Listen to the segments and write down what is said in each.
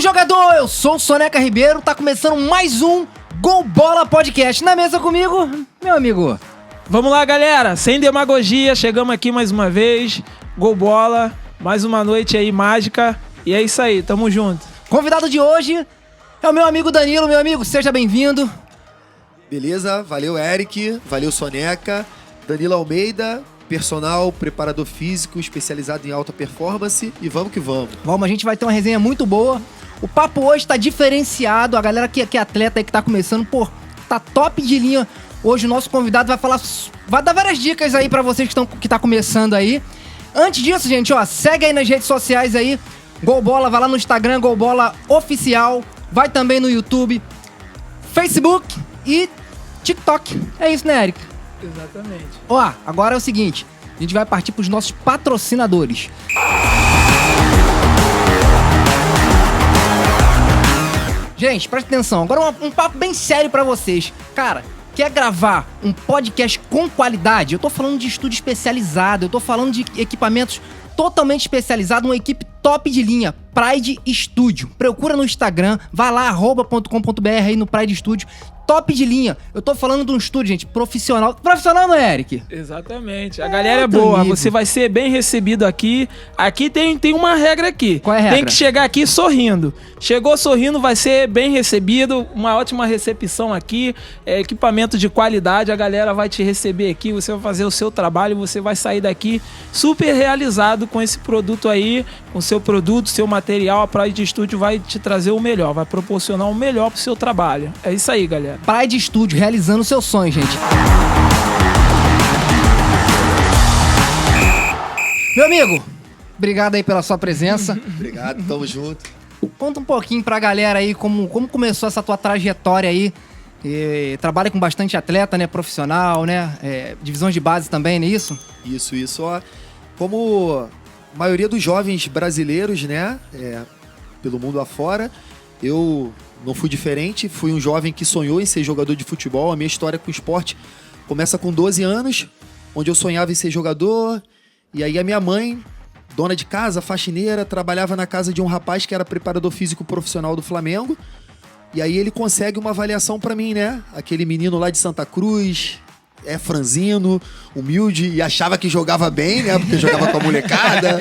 Vamos, jogador! Eu sou o Soneca Ribeiro, tá começando mais um Gol Bola Podcast. Na mesa comigo, meu amigo. Vamos lá, galera, sem demagogia, chegamos aqui mais uma vez, Gol Bola, mais uma noite aí mágica, e é isso aí, tamo junto. Convidado de hoje é o meu amigo Danilo. Meu amigo, seja bem-vindo. Beleza, valeu Eric, valeu Soneca, Danilo Almeida, personal, preparador físico, especializado em alta performance, e vamos que vamos. Vamos, a gente vai ter uma resenha muito boa. O papo hoje tá diferenciado, a galera que é atleta aí que tá começando, pô, tá top de linha. Hoje o nosso convidado vai dar várias dicas aí pra vocês que tá começando aí. Antes disso, gente, ó, segue aí nas redes sociais aí, Gol Bola, vai lá no Instagram, Gol Bola Oficial, vai também no YouTube, Facebook e TikTok. É isso, né, Eric? Exatamente. Ó, agora é o seguinte, a gente vai partir pros nossos patrocinadores. Gente, presta atenção, agora um papo bem sério pra vocês. Cara, quer gravar um podcast com qualidade? Eu tô falando de estúdio especializado, eu tô falando de equipamentos totalmente especializados, uma equipe top de linha, Pride Studio. Procura no Instagram, vai lá, @.com.br aí no Pride Studio. Top de linha. Eu tô falando de um estúdio, gente, profissional. Profissional, não é, Eric? Exatamente. A galera é boa, você vai ser bem recebido aqui. Aqui tem uma regra aqui. Qual é a regra? Tem que chegar aqui sorrindo. Chegou sorrindo, vai ser bem recebido. Uma ótima recepção aqui. Equipamento de qualidade, a galera vai te receber aqui. Você vai fazer o seu trabalho, você vai sair daqui super realizado com esse produto aí, com seu produto, seu material. A Pride Studio vai te trazer o melhor, vai proporcionar o melhor pro seu trabalho. É isso aí, galera. Pride Studio, realizando seus sonhos, gente. Meu amigo, obrigado aí pela sua presença. Obrigado, tamo junto. Conta um pouquinho pra galera aí como começou essa tua trajetória aí. Trabalha com bastante atleta, né? Profissional, né? Divisões de base também, não é isso? Isso. Ó, como a maioria dos jovens brasileiros, né? Pelo mundo afora, eu não fui diferente. Fui um jovem que sonhou em ser jogador de futebol. A minha história com o esporte começa com 12 anos, onde eu sonhava em ser jogador. E aí a minha mãe, dona de casa, faxineira, trabalhava na casa de um rapaz que era preparador físico profissional do Flamengo. E aí ele consegue uma avaliação pra mim, né? Aquele menino lá de Santa Cruz, franzino, humilde, e achava que jogava bem, né? Porque jogava com a molecada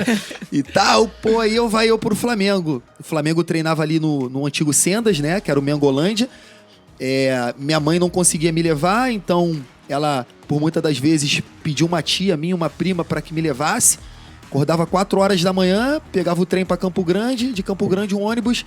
e tal. Pô, aí eu pro Flamengo. O Flamengo treinava ali no antigo Sendas, né? Que era o Mengolândia. Minha mãe não conseguia me levar, então ela, por muitas das vezes, pediu uma tia minha, uma prima, para que me levasse. Acordava 4 horas da manhã, pegava o trem para Campo Grande, de Campo Grande um ônibus,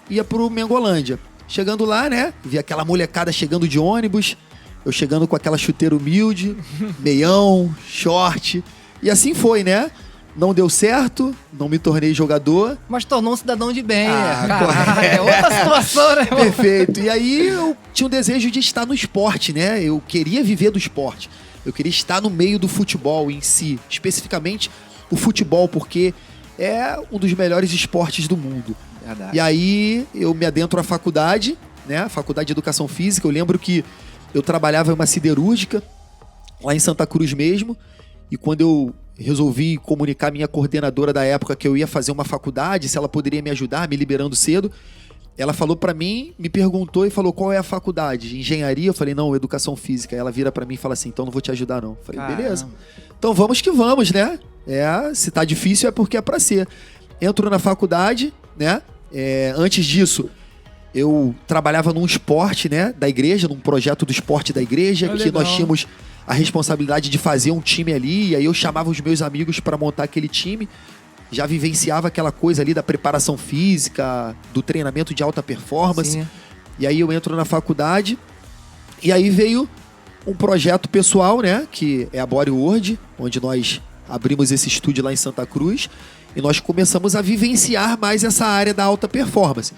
ia pro Mengolândia. Chegando lá, né? Via aquela molecada chegando de ônibus, eu chegando com aquela chuteira humilde, meião, short. E assim foi, né? Não deu certo, não me tornei jogador. Mas tornou um cidadão de bem. Caraca, é outra situação, né? Perfeito. E aí eu tinha um desejo de estar no esporte, né? Eu queria viver do esporte. Eu queria estar no meio do futebol em si. Especificamente o futebol, porque é um dos melhores esportes do mundo. Verdade. E aí eu me adentro à faculdade, né? A Faculdade de Educação Física. Eu lembro que eu trabalhava em uma siderúrgica, lá em Santa Cruz mesmo. E quando eu resolvi comunicar à minha coordenadora da época que eu ia fazer uma faculdade, se ela poderia me ajudar, me liberando cedo, ela falou pra mim, me perguntou e falou: qual é a faculdade? Engenharia? Eu falei: não, Educação Física. Ela vira pra mim e fala assim: então não vou te ajudar não. Eu falei: beleza. Então vamos que vamos, né? Se tá difícil é porque é pra ser. Entro na faculdade, né? Antes disso, eu trabalhava num esporte, né? Da igreja, num projeto do esporte da igreja, que nós tínhamos a responsabilidade de fazer um time ali, e aí eu chamava os meus amigos para montar aquele time, já vivenciava aquela coisa ali da preparação física, do treinamento de alta performance. Sim. E aí eu entro na faculdade, e aí veio um projeto pessoal, né, que é a Bodyworld, onde nós abrimos esse estúdio lá em Santa Cruz, e nós começamos a vivenciar mais essa área da alta performance.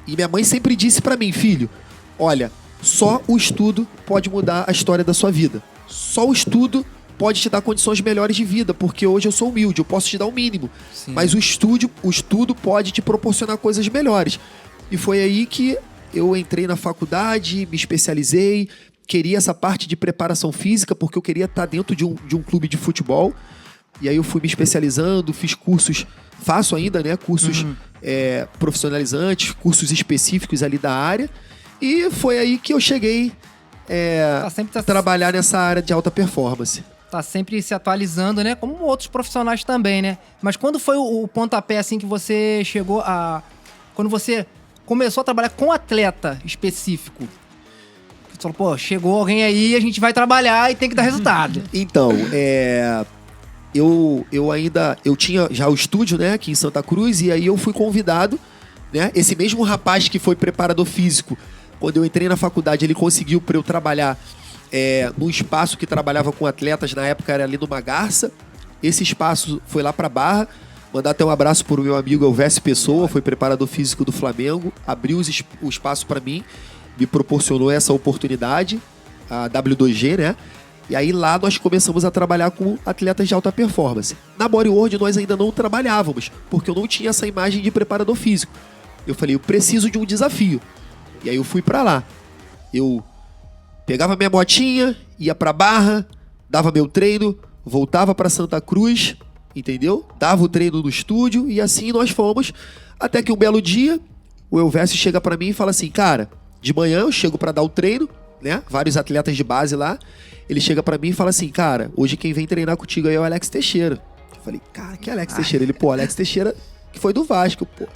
E minha mãe sempre disse para mim: filho, olha, só o estudo pode mudar a história da sua vida. Só o estudo pode te dar condições melhores de vida, porque hoje eu sou humilde, eu posso te dar o mínimo. Sim. Mas o estudo pode te proporcionar coisas melhores. E foi aí que eu entrei na faculdade, me especializei, queria essa parte de preparação física, porque eu queria estar dentro de um clube de futebol. E aí eu fui me especializando, fiz cursos, faço ainda, né, cursos profissionalizantes, cursos específicos ali da área. E foi aí que eu cheguei a trabalhar nessa área de alta performance. Tá sempre se atualizando, né? Como outros profissionais também, né? Mas quando foi o pontapé, assim, que você chegou a... Quando você começou a trabalhar com atleta específico? Você falou, pô, chegou alguém aí, a gente vai trabalhar e tem que dar resultado. Então, eu tinha já o estúdio, né, aqui em Santa Cruz, e aí eu fui convidado, né? Esse mesmo rapaz que foi preparador físico, quando eu entrei na faculdade, ele conseguiu para eu trabalhar num espaço que trabalhava com atletas, na época era ali no Magarça. Esse espaço foi lá pra Barra. Mandar até um abraço pro meu amigo Elvésio Pessoa, foi preparador físico do Flamengo, abriu o espaço pra mim, me proporcionou essa oportunidade, a W2G, né? E aí lá nós começamos a trabalhar com atletas de alta performance. Na Bodyworld nós ainda não trabalhávamos, porque eu não tinha essa imagem de preparador físico. Eu falei, eu preciso de um desafio. E aí eu fui pra lá. Eu pegava minha motinha, ia pra Barra, dava meu treino, voltava pra Santa Cruz, entendeu? Dava o treino no estúdio e assim nós fomos. Até que um belo dia, o Elvésio chega pra mim e fala assim, cara, de manhã eu chego pra dar o treino, né? Vários atletas de base lá. Ele chega pra mim e fala assim, cara, hoje quem vem treinar contigo aí é o Alex Teixeira. Eu falei, cara, que é Alex Teixeira? Ele, pô, Alex Teixeira que foi do Vasco, pô.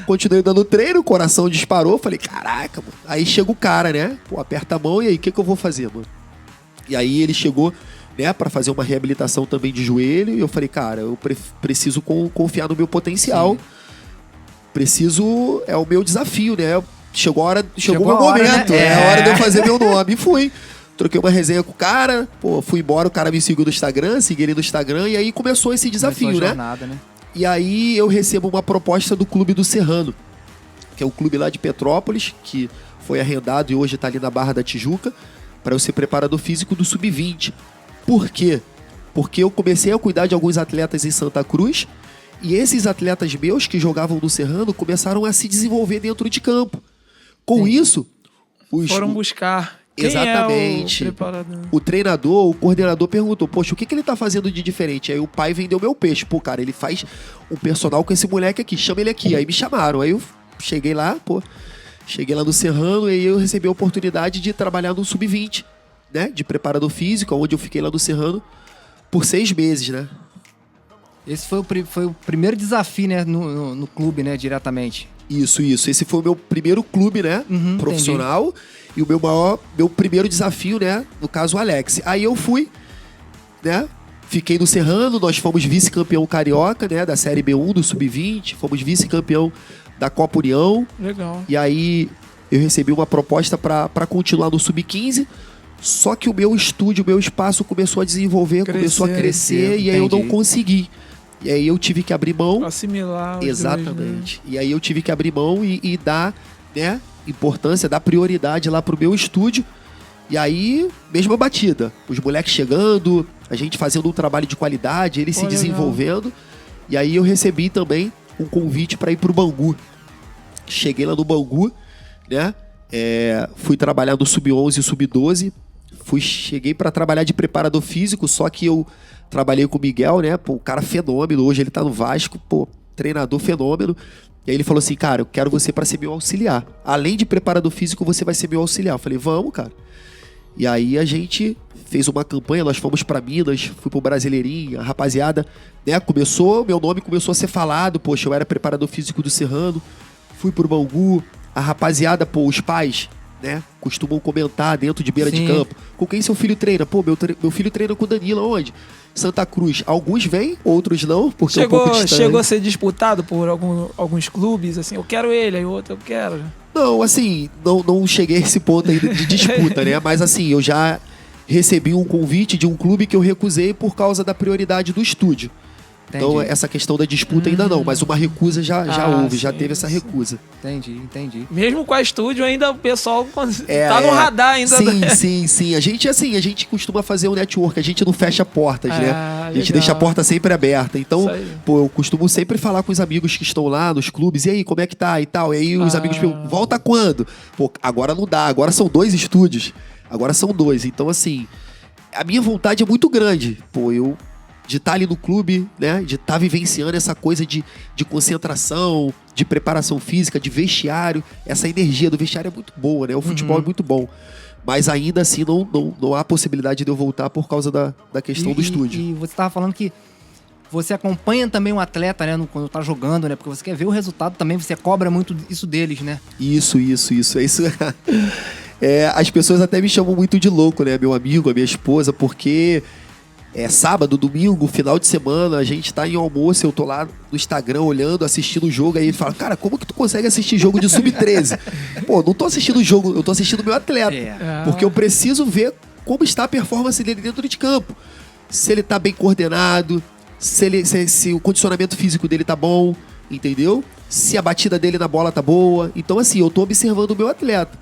Continuei dando treino, o coração disparou. Falei, caraca, mano. Aí chega o cara, né? Pô, aperta a mão e aí, o que eu vou fazer, mano? E aí ele chegou, né, pra fazer uma reabilitação também de joelho. E eu falei, cara, eu preciso confiar no meu potencial. Sim. Preciso, é o meu desafio, né? Chegou o meu momento, né? É a hora de eu fazer meu nome. E fui. Troquei uma resenha com o cara, pô, fui embora, o cara me seguiu no Instagram, segui ele no Instagram. E aí começou esse desafio, começou a jornada, né? E aí eu recebo uma proposta do Clube do Serrano, que é o clube lá de Petrópolis, que foi arrendado e hoje está ali na Barra da Tijuca, para eu ser preparador físico do Sub-20. Por quê? Porque eu comecei a cuidar de alguns atletas em Santa Cruz, e esses atletas meus que jogavam no Serrano começaram a se desenvolver dentro de campo. Com isso, foram buscar... Exatamente. O treinador, o coordenador perguntou, poxa, o que ele tá fazendo de diferente? Aí o pai vendeu meu peixe. Pô, cara, ele faz um personal com esse moleque aqui, chama ele aqui. Aí me chamaram, aí eu cheguei lá no Serrano e aí eu recebi a oportunidade de trabalhar no Sub-20, né? De preparador físico, onde eu fiquei lá no Serrano por 6 meses, né? Esse foi o primeiro desafio, né, no clube, né, diretamente. Isso. Esse foi o meu primeiro clube, né, profissional. Entendi. E o meu primeiro desafio, né, no caso o Alex. Aí eu fui, né, fiquei no Serrano, nós fomos vice-campeão carioca, né, da Série B1 do Sub-20, fomos vice-campeão da Copa União. Legal. E aí eu recebi uma proposta para continuar no Sub-15, só que o meu estúdio, o meu espaço começou a desenvolver, começou a crescer, e aí eu não consegui. E aí eu tive que abrir mão. Assimilar. Exatamente. Dois, né? E aí eu tive que abrir mão e dar, né, importância, dar prioridade lá pro meu estúdio. E aí, mesma batida. Os moleques chegando, a gente fazendo um trabalho de qualidade, eles se desenvolvendo. E aí eu recebi também um convite para ir pro Bangu. Cheguei lá no Bangu, né? Fui trabalhar no Sub-11 e Sub-12. Cheguei para trabalhar de preparador físico, só que eu trabalhei com o Miguel, né? Pô, o cara fenômeno, hoje ele tá no Vasco, pô, treinador fenômeno. E aí ele falou assim, cara, eu quero você para ser meu auxiliar. Além de preparador físico, você vai ser meu auxiliar. Eu falei, vamos, cara. E aí a gente fez uma campanha, nós fomos para Minas, fui pro Brasileirinho, a rapaziada, né, meu nome começou a ser falado, poxa, eu era preparador físico do Serrano, fui pro Bangu, a rapaziada, pô, os pais, né, costumam comentar dentro de beira de campo, com quem seu filho treina? Pô, meu filho treina com o Danilo, onde? Santa Cruz. Alguns vêm, outros não, porque é um pouco distante. Chegou a ser disputado por alguns clubes, assim, eu quero ele, aí o outro eu quero. Não, assim, não cheguei a esse ponto ainda de disputa, né? Mas assim, eu já recebi um convite de um clube que eu recusei por causa da prioridade do estúdio. Entendi. Então, essa questão da disputa ainda não, mas uma recusa já houve, já teve essa recusa. Entendi. Mesmo com a estúdio, ainda o pessoal tá no radar ainda. Sim. A gente costuma fazer um network, a gente não fecha portas, né? A gente deixa a porta sempre aberta. Então, pô, eu costumo sempre falar com os amigos que estão lá nos clubes, e aí, como é que tá e tal? E aí os amigos perguntam, volta quando? Pô, agora não dá, agora são 2 estúdios. Então, assim, a minha vontade é muito grande. Pô, eu de estar ali no clube, né? De estar vivenciando essa coisa de concentração, de preparação física, de vestiário. Essa energia do vestiário é muito boa, né? O futebol é muito bom. Mas ainda assim não há possibilidade de eu voltar por causa da questão do estúdio. E você estava falando que você acompanha também um atleta, né, quando tá jogando, né? Porque você quer ver o resultado também, você cobra muito isso deles, né? Isso. As pessoas até me chamam muito de louco, né? Meu amigo, a minha esposa, porque sábado, domingo, final de semana, a gente tá em almoço, eu tô lá no Instagram olhando, assistindo o jogo, aí ele fala, cara, como que tu consegue assistir jogo de sub-13? Pô, não tô assistindo o jogo, eu tô assistindo o meu atleta. Porque eu preciso ver como está a performance dele dentro de campo. Se ele tá bem coordenado, se o condicionamento físico dele tá bom, entendeu? Se a batida dele na bola tá boa. Então, assim, eu tô observando o meu atleta.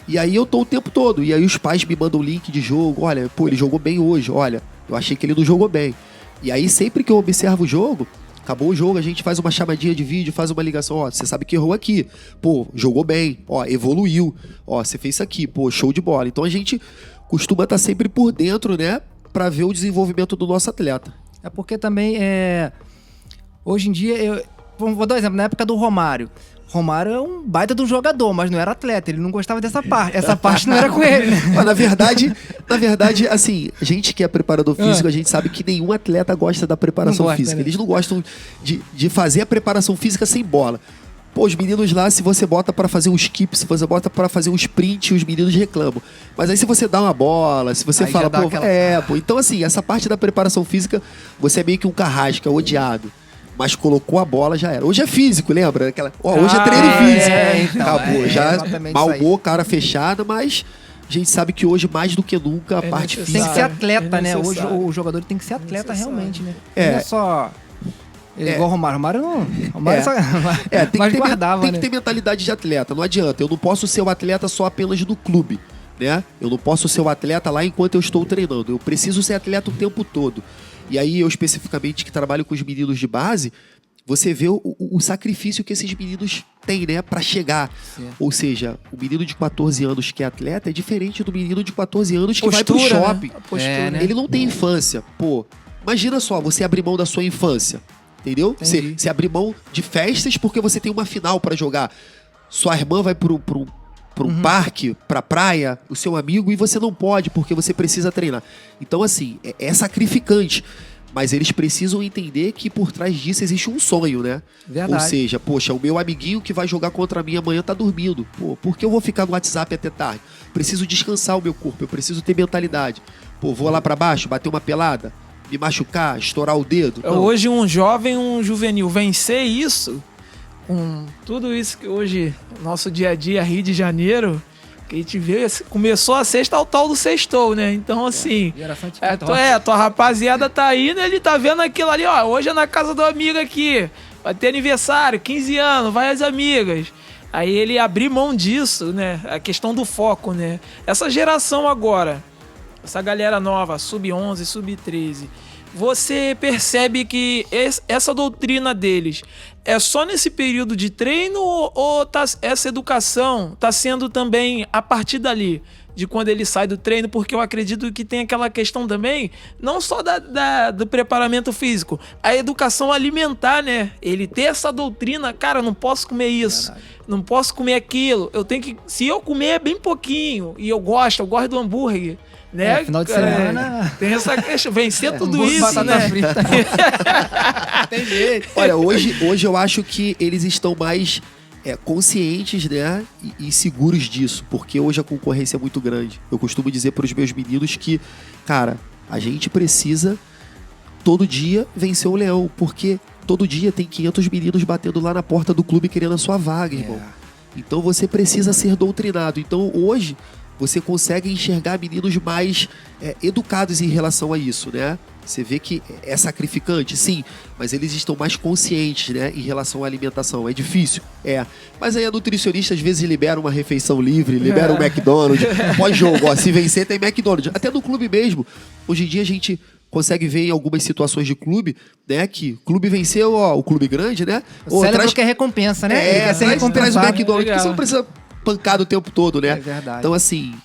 E aí eu tô o tempo todo. E aí os pais me mandam link de jogo. Olha, pô, ele jogou bem hoje. Olha, eu achei que ele não jogou bem. E aí sempre que eu observo o jogo, acabou o jogo, a gente faz uma chamadinha de vídeo, faz uma ligação. Ó, você sabe que errou aqui. Pô, jogou bem. Ó, evoluiu. Ó, você fez isso aqui. Pô, show de bola. Então a gente costuma estar sempre por dentro, né? Pra ver o desenvolvimento do nosso atleta. É porque também, hoje em dia, vou dar um exemplo, na época do Romário. Romário é um baita de um jogador, mas não era atleta, ele não gostava dessa parte. Essa parte não era com ele, né? Mas, na verdade, assim, a gente que é preparador físico, a gente sabe que nenhum atleta gosta da preparação física. Né? Eles não gostam de fazer a preparação física sem bola. Pô, os meninos lá, se você bota pra fazer um skip, se você bota pra fazer um sprint, os meninos reclamam. Mas aí se você dá uma bola, se você aí fala, pô, pô. Então assim, essa parte da preparação física, você é meio que um carrasco, odiado. Mas colocou a bola, já era. Hoje é físico, lembra? Hoje é treino físico. Então, acabou, já malmou, cara fechada, mas a gente sabe que hoje, mais do que nunca, a parte física... Tem que ser atleta, né? Hoje o jogador tem que ser atleta realmente, né? Não é só... Igual o Romário. Romário não. Romário só. Tem que ter mentalidade de atleta. Não adianta. Eu não posso ser o atleta só apenas no clube, né? Eu não posso ser o atleta lá enquanto eu estou treinando. Eu preciso ser atleta o tempo todo. E aí, eu especificamente que trabalho com os meninos de base, você vê o sacrifício que esses meninos têm, né? Pra chegar. Certo. Ou seja, o menino de 14 anos que é atleta é diferente do menino de 14 anos que vai pro shopping. Né? Ele não tem infância. Pô, imagina só, você abrir mão da sua infância. Entendeu? Você abrir mão de festas porque você tem uma final pra jogar. Sua irmã vai pro parque, pra praia, o seu amigo, e você não pode porque você precisa treinar. Então, assim, é sacrificante. Mas eles precisam entender que por trás disso existe um sonho, né? Verdade. Ou seja, poxa, o meu amiguinho que vai jogar contra mim amanhã tá dormindo. Pô, por que eu vou ficar no WhatsApp até tarde? Preciso descansar o meu corpo, eu preciso ter mentalidade. Pô, vou lá pra baixo, bater uma pelada? Me machucar, estourar o dedo. Não. Hoje um jovem, um juvenil, vencer isso, com tudo isso que hoje, nosso dia a dia, Rio de Janeiro, que a gente vê, começou a sexta ao tal do sextou, né? Então, assim, tua rapaziada tá aí, né? Ele tá vendo aquilo ali, ó, hoje é na casa do amigo aqui, vai ter aniversário, 15 anos, vai as amigas. Aí ele abrir mão disso, né? A questão do foco, né? Essa geração agora, essa galera nova, sub-11, sub-13, você percebe que essa doutrina deles é só nesse período de treino ou essa educação está sendo também a partir dali, de quando ele sai do treino? Porque eu acredito que tem aquela questão também, não só do preparamento físico, a educação alimentar, né? Ele ter essa doutrina, cara, não posso comer isso, não posso comer aquilo, eu tenho que, se eu comer é bem pouquinho, e eu gosto do hambúrguer, né? Final de semana. Tem essa questão, vencer tudo isso, batata frita. Tem jeito. Olha, hoje eu acho que eles estão mais conscientes, né? E seguros disso, porque hoje a concorrência é muito grande. Eu costumo dizer para os meus meninos que, cara, a gente precisa todo dia vencer o leão, porque todo dia tem 500 meninos batendo lá na porta do clube querendo a sua vaga, irmão. Então você precisa ser doutrinado. Então hoje você consegue enxergar meninos mais educados em relação a isso, né? Você vê que é sacrificante, sim, mas eles estão mais conscientes, né, em relação à alimentação. É difícil? Mas aí a nutricionista às vezes libera uma refeição livre, libera um McDonald's, pós-jogo, ó, se vencer tem McDonald's. Até no clube mesmo. Hoje em dia a gente consegue ver em algumas situações de clube, né, que clube venceu, ó, o clube grande, né? O cérebro quer recompensa, né? Traz o McDonald's, porque você não precisa pancado o tempo todo, né? É verdade. Então, assim,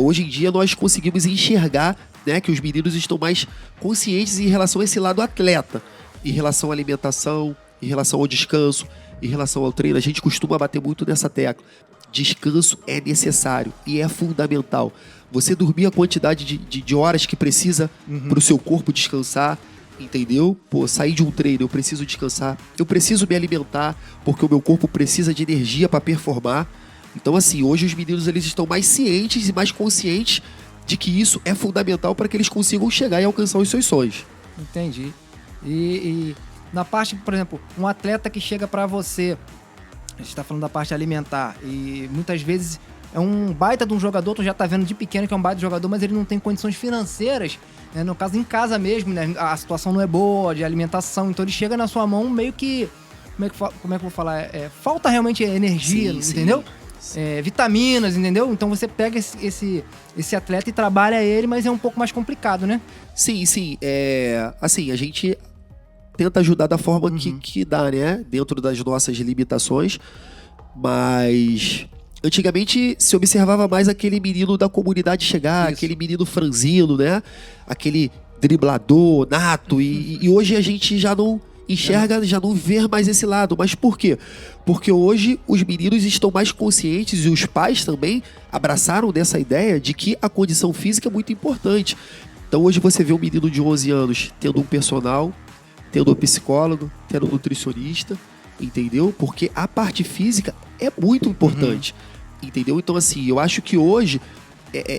hoje em dia nós conseguimos enxergar né, que os meninos estão mais conscientes em relação a esse lado atleta, em relação à alimentação, em relação ao descanso, em relação ao treino. A gente costuma bater muito nessa tecla. Descanso é necessário e é fundamental. Você dormir a quantidade de horas que precisa para o seu corpo descansar, entendeu? Pô, sair de um treino, eu preciso descansar, eu preciso me alimentar, porque o meu corpo precisa de energia para performar. Então, assim, hoje os meninos eles estão mais cientes e mais conscientes de que isso é fundamental para que eles consigam chegar e alcançar os seus sonhos. Entendi. E na parte, por exemplo, um atleta que chega pra você, a gente tá falando da parte alimentar, e muitas vezes é um baita de um jogador, tu já tá vendo de pequeno que é um baita de jogador, mas ele não tem condições financeiras, né? No caso, em casa mesmo, né? A situação não é boa, de alimentação, então ele chega na sua mão meio que... Como é que eu vou falar? Falta realmente energia, Sim, entendeu? sim. Vitaminas, entendeu? Então você pega esse atleta e trabalha ele, mas é um pouco mais complicado, né? Sim. Assim, a gente tenta ajudar da forma que dá, né? Dentro das nossas limitações. Mas antigamente se observava mais aquele menino da comunidade chegar, Isso. aquele menino franzino, né? Aquele driblador nato. E hoje a gente já não enxerga, já não vê mais esse lado. Mas por quê? Porque hoje os meninos estão mais conscientes e os pais também abraçaram dessa ideia de que a condição física é muito importante. Então hoje você vê um menino de 11 anos tendo um personal, tendo um psicólogo, tendo um nutricionista, entendeu? Porque a parte física é muito importante, entendeu? Então assim, eu acho que hoje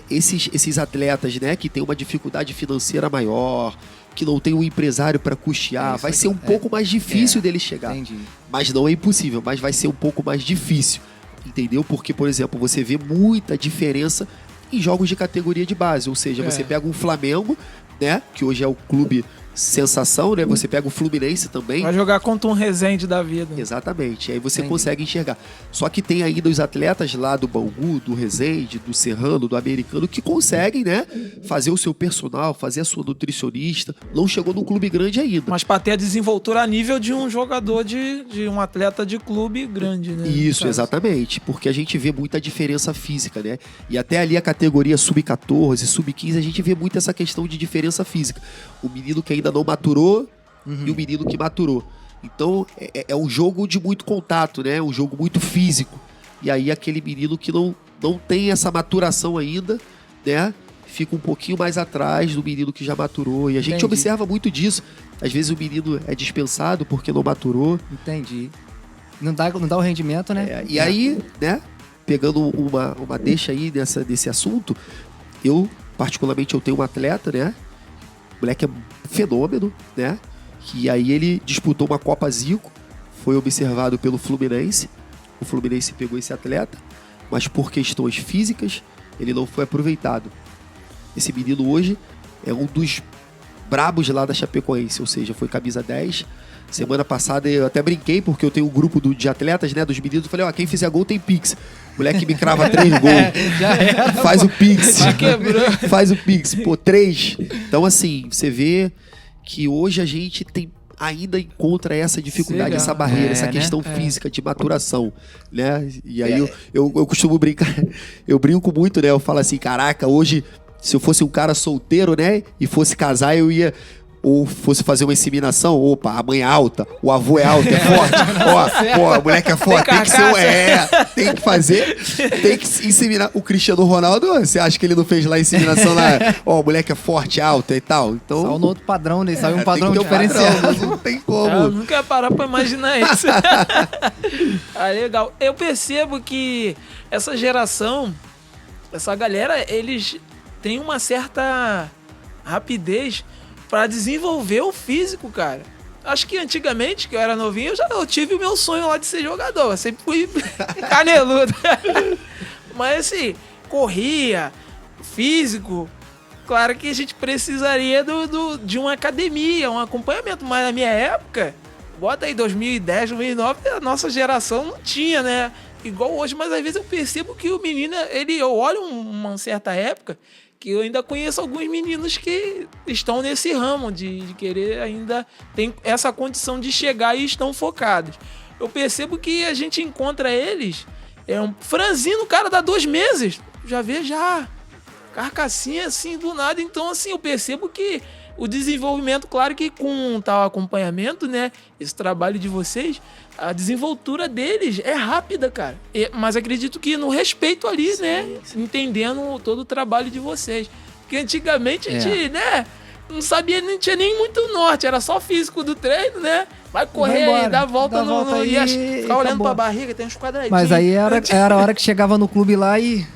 esses atletas, né, que têm uma dificuldade financeira maior, que não tem um empresário para custear, vai ser um pouco mais difícil dele chegar. Entendi. Mas não é impossível, mas vai ser um pouco mais difícil, entendeu? Porque, por exemplo, você vê muita diferença em jogos de categoria de base, ou seja, você pega um Flamengo, né, que hoje é o clube sensação, né? Você pega o Fluminense também. Vai jogar contra um Resende da vida. Exatamente, aí você Entendi. consegue enxergar. Só que tem ainda os atletas lá do Bangu, do Resende, do Serrano, do Americano, que conseguem, né, fazer o seu personal, fazer a sua nutricionista. Não chegou num clube grande ainda. Mas pra ter a desenvoltura a nível de um jogador de um atleta de clube grande, né? Isso, exatamente, porque a gente vê muita diferença física, né? E até ali a categoria sub-14, sub-15, a gente vê muito essa questão de diferença física. O menino que ainda não maturou e o menino que maturou. Então, é um jogo de muito contato, né? Um jogo muito físico. E aí aquele menino que não tem essa maturação ainda, né? Fica um pouquinho mais atrás do menino que já maturou. E a gente Entendi. observa muito disso. Às vezes o menino é dispensado porque não maturou. Entendi. Não dá o rendimento, né? E aí, né, pegando uma deixa aí desse assunto, particularmente, eu tenho um atleta, né, o moleque é fenômeno, né, que aí ele disputou uma Copa Zico, foi observado pelo Fluminense, o Fluminense pegou esse atleta, mas por questões físicas, ele não foi aproveitado. Esse menino hoje é um dos brabos lá da Chapecoense, ou seja, foi camisa 10. Semana passada eu até brinquei, porque eu tenho um grupo de atletas, né, dos meninos. Eu falei, quem fizer gol tem Pix. Moleque me crava 3 gols. Já era. Faz o Pix. Já quebrou. Faz o Pix. Pô, 3. Então, assim, você vê que hoje a gente ainda encontra essa dificuldade, Legal. essa barreira, essa né? questão física de maturação, né? E aí eu costumo brincar, eu brinco muito, né? Eu falo assim, caraca, hoje, se eu fosse um cara solteiro, né, e fosse casar, eu ia... Ou fosse fazer uma inseminação, opa, a mãe é alta, o avô é alto, é forte. Ó, o moleque é forte, tem que ser tem que fazer, tem que inseminar. O Cristiano Ronaldo, você acha que ele não fez lá a inseminação lá? Ó, o moleque é forte, alto e tal. Então, Saiu no outro padrão, né? Saiu um tem padrão que ter um diferenciado. padrão, não tem como. Eu nunca ia parar pra imaginar isso. Legal. Eu percebo que essa geração, essa galera, eles têm uma certa rapidez pra desenvolver o físico, cara. Acho que antigamente, que eu era novinho, eu tive o meu sonho lá de ser jogador. Eu sempre fui caneludo. Mas assim, corria, físico. Claro que a gente precisaria de uma academia, um acompanhamento. Mas na minha época, bota aí 2010, 2009, a nossa geração não tinha, né? Igual hoje, mas às vezes eu percebo que o menino, eu olho uma certa época, que eu ainda conheço alguns meninos que estão nesse ramo de querer ainda, tem essa condição de chegar e estão focados. Eu percebo que a gente encontra eles, um franzino, o cara dá 2 meses, já vê já carcassinha assim do nada. Então, assim, eu percebo que o desenvolvimento, claro que com tal acompanhamento, né? Esse trabalho de vocês, a desenvoltura deles é rápida, cara. Mas acredito que no respeito ali, né? Entendendo todo o trabalho de vocês. Porque antigamente a gente, né? Não sabia, não tinha nem muito norte, era só físico do treino, né? Vai correr aí, dá a volta ficar olhando pra barriga, tem uns quadradinhos. Mas aí era a hora que chegava no clube lá e...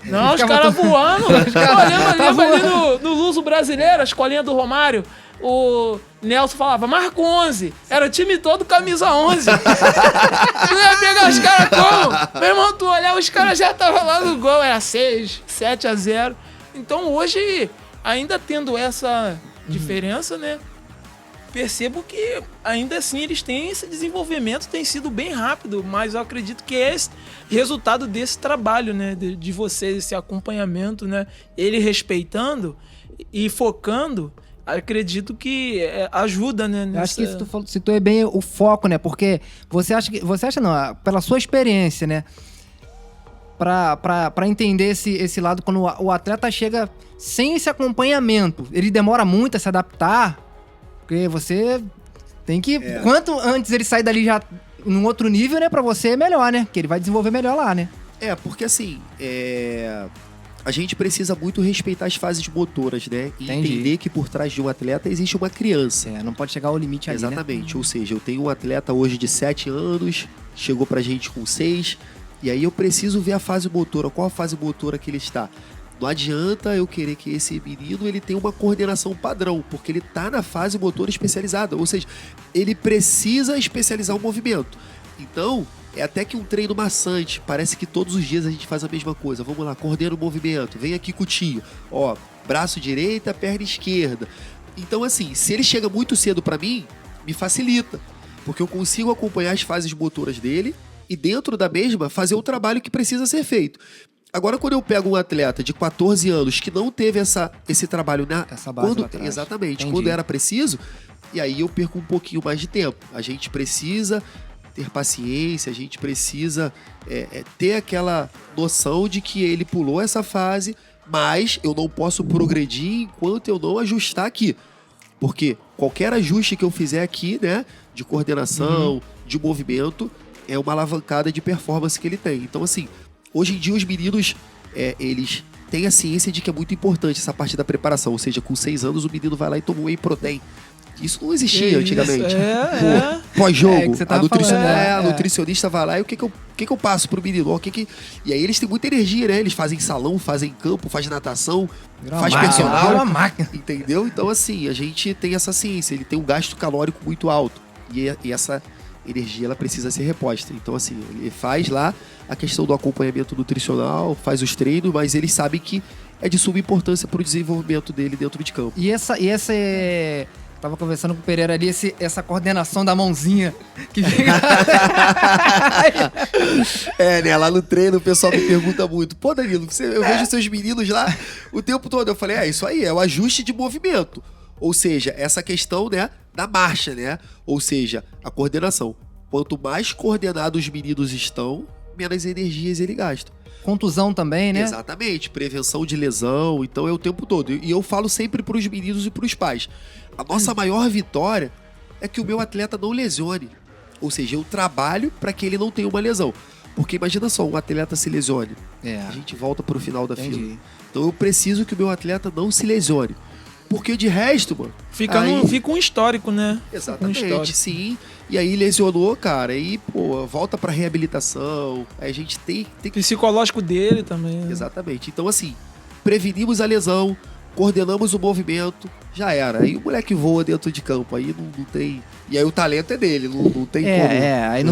Não, os caras voando. Olhando ali no Luso Brasileiro, a escolinha do Romário, o Nelson falava, marca 11. Era o time todo camisa 11. Tu ia pegar os caras como? Meu irmão, tu olhava, os caras já estavam lá no gol, era 6, 7-0. Então hoje, ainda tendo essa diferença, né? Percebo que ainda assim eles têm esse desenvolvimento, tem sido bem rápido, mas eu acredito que é esse resultado desse trabalho, né, de vocês, esse acompanhamento, né, ele respeitando e focando, acredito que ajuda, né. Eu acho que tu citou bem o foco, né, porque você acha não, pela sua experiência, né, pra entender esse lado, quando o atleta chega sem esse acompanhamento, ele demora muito a se adaptar. Porque você tem que... Quanto antes ele sair dali já num outro nível, né? Pra você é melhor, né? Que ele vai desenvolver melhor lá, né? Porque assim... A gente precisa muito respeitar as fases motoras, né? E entender que por trás de um atleta existe uma criança. Não pode chegar ao limite ali, exatamente. Né? Ou seja, eu tenho um atleta hoje de 7 anos, chegou pra gente com 6, e aí eu preciso ver a fase motora. Qual a fase motora que ele está? Não adianta eu querer que esse menino ele tenha uma coordenação padrão, porque ele está na fase motora especializada, ou seja, ele precisa especializar o movimento. Então, é até que um treino maçante, parece que todos os dias a gente faz a mesma coisa. Vamos lá, coordena o movimento, vem aqui com o tio, ó, braço direita, perna esquerda. Então, assim, se ele chega muito cedo para mim, me facilita, porque eu consigo acompanhar as fases motoras dele e dentro da mesma fazer o trabalho que precisa ser feito. Agora, quando eu pego um atleta de 14 anos que não teve esse trabalho essa base lá atrás. Exatamente, quando era preciso, e aí eu perco um pouquinho mais de tempo. A gente precisa ter paciência, a gente precisa ter aquela noção de que ele pulou essa fase, mas eu não posso progredir enquanto eu não ajustar aqui. Porque qualquer ajuste que eu fizer aqui, né, de coordenação, de movimento, é uma alavancada de performance que ele tem. Então, assim, hoje em dia os meninos, eles têm a ciência de que é muito importante essa parte da preparação. Ou seja, com 6 anos o menino vai lá e toma um whey protein. Isso não existia antigamente. Pós-jogo, a nutricionista vai lá e o que eu passo pro menino? E aí eles têm muita energia, né? Eles fazem salão, fazem campo, fazem natação, faz personal. Entendeu? Então, assim, a gente tem essa ciência. Ele tem um gasto calórico muito alto. E essa energia, ela precisa ser reposta. Então, assim, ele faz lá a questão do acompanhamento nutricional, faz os treinos, mas eles sabem que é de suma importância pro desenvolvimento dele dentro de campo. E essa tava conversando com o Pereira ali, essa coordenação da mãozinha que fica... né? Lá no treino o pessoal me pergunta muito. Pô, Danilo, eu vejo seus meninos lá o tempo todo. Eu falei, isso aí, é o ajuste de movimento. Ou seja, essa questão, né, da marcha, né? Ou seja, a coordenação. Quanto mais coordenados os meninos estão, menos energias ele gasta. Contusão também, né? Exatamente, prevenção de lesão, então é o tempo todo. E eu falo sempre para os meninos e para os pais. A nossa maior vitória é que o meu atleta não lesione. Ou seja, eu trabalho para que ele não tenha uma lesão. Porque imagina só, um atleta se lesione. A gente volta para o final da fila. Então eu preciso que o meu atleta não se lesione. Porque de resto, mano... Fica um histórico, né? Exatamente, sim. E aí lesionou, cara, aí, pô, volta pra reabilitação. Aí a gente tem que... Psicológico dele também. Exatamente. Então, assim, prevenimos a lesão, coordenamos o movimento, já era. Aí o moleque voa dentro de campo, aí não tem... E aí o talento é dele, não tem como... aí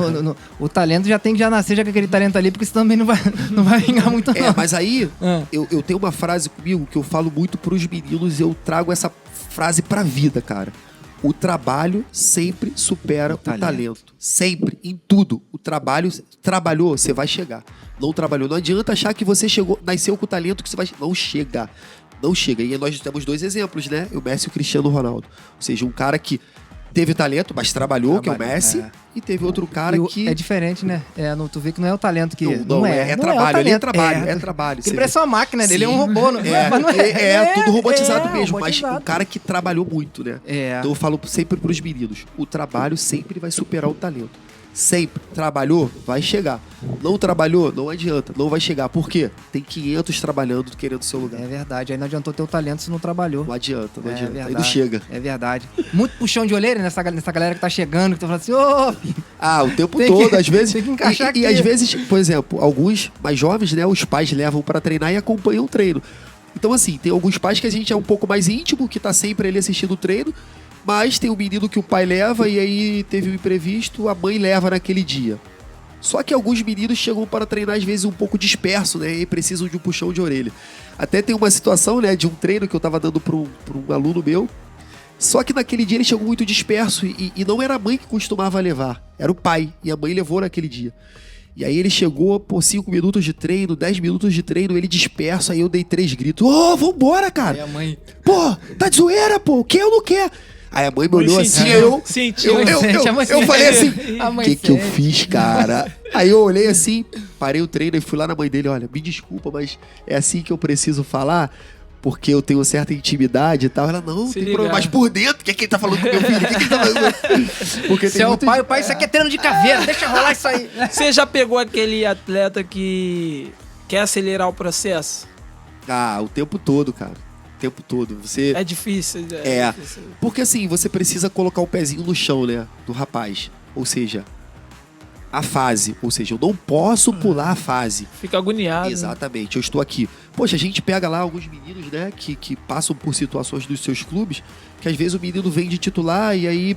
o talento já tem que nascer já com aquele talento ali, porque senão também não vai vingar muito não. Mas aí, eu tenho uma frase comigo que eu falo muito pros meninos e eu trago essa frase pra vida, cara. O trabalho sempre supera o talento. Sempre, em tudo. O trabalhou, você vai chegar. Não trabalhou. Não adianta achar que você nasceu com o talento que você vai... Não chega. Não chega. E nós temos 2 exemplos, né? O Messi e o Cristiano Ronaldo. Ou seja, um cara que teve talento, mas trabalhou, que é o Messi. É. E teve outro cara que... É diferente, né? Tu vê que não é o talento que... Não é trabalho, ele é trabalho, é trabalho. Ele parece uma máquina, ele é um robô, não é? Mas não é tudo robotizado mesmo, robotizado. mas o cara que trabalhou muito, né? Então eu falo sempre pros meninos, o trabalho sempre vai superar o talento. Sempre. Trabalhou, vai chegar. Não trabalhou, não adianta, não vai chegar. Por quê? Tem 500 trabalhando querendo seu lugar. É verdade, aí não adiantou ter o talento se não trabalhou. Não adianta, não adianta. Verdade, Aí não chega. É verdade. Muito puxão de orelha nessa galera que tá chegando, que tá falando assim, o tempo todo, às vezes. Tem que encaixar aqui. E às vezes, por exemplo, alguns mais jovens, né, os pais levam pra treinar e acompanham o treino. Então, assim, tem alguns pais que a gente é um pouco mais íntimo, que tá sempre ali assistindo o treino, mas tem um menino que o pai leva e aí teve um imprevisto, a mãe leva naquele dia. Só que alguns meninos chegam para treinar às vezes um pouco disperso, né, e precisam de um puxão de orelha. Até tem uma situação, né, de um treino que eu tava dando para um aluno meu, só que naquele dia ele chegou muito disperso e não era a mãe que costumava levar, era o pai, e a mãe levou naquele dia. E aí ele chegou, por 5 minutos de treino, 10 minutos de treino, ele disperso, aí eu dei 3 gritos. Vambora, cara! Aí a mãe... Pô, tá de zoeira, pô, quer ou não quer? Aí a mãe me olhou assim, eu falei assim, o que eu fiz, cara? Aí eu olhei assim, parei o treino e fui lá na mãe dele, olha, me desculpa, mas é assim que eu preciso falar, porque eu tenho certa intimidade e tal. Ela, não, tem problema, mas por dentro, o que ele tá falando com meu filho? O que ele tá falando? Porque se é o pai, isso aqui é treino de caveira, deixa rolar isso aí. Você já pegou aquele atleta que quer acelerar o processo? O tempo todo, cara. O tempo todo. Você... É difícil. Difícil. Porque assim, você precisa colocar o pezinho no chão, né? Do rapaz. Ou seja, a fase. Ou seja, eu não posso pular a fase. Fica agoniado. Exatamente. Eu estou aqui. Poxa, a gente pega lá alguns meninos, né? Que passam por situações dos seus clubes, que às vezes o menino vem de titular e aí,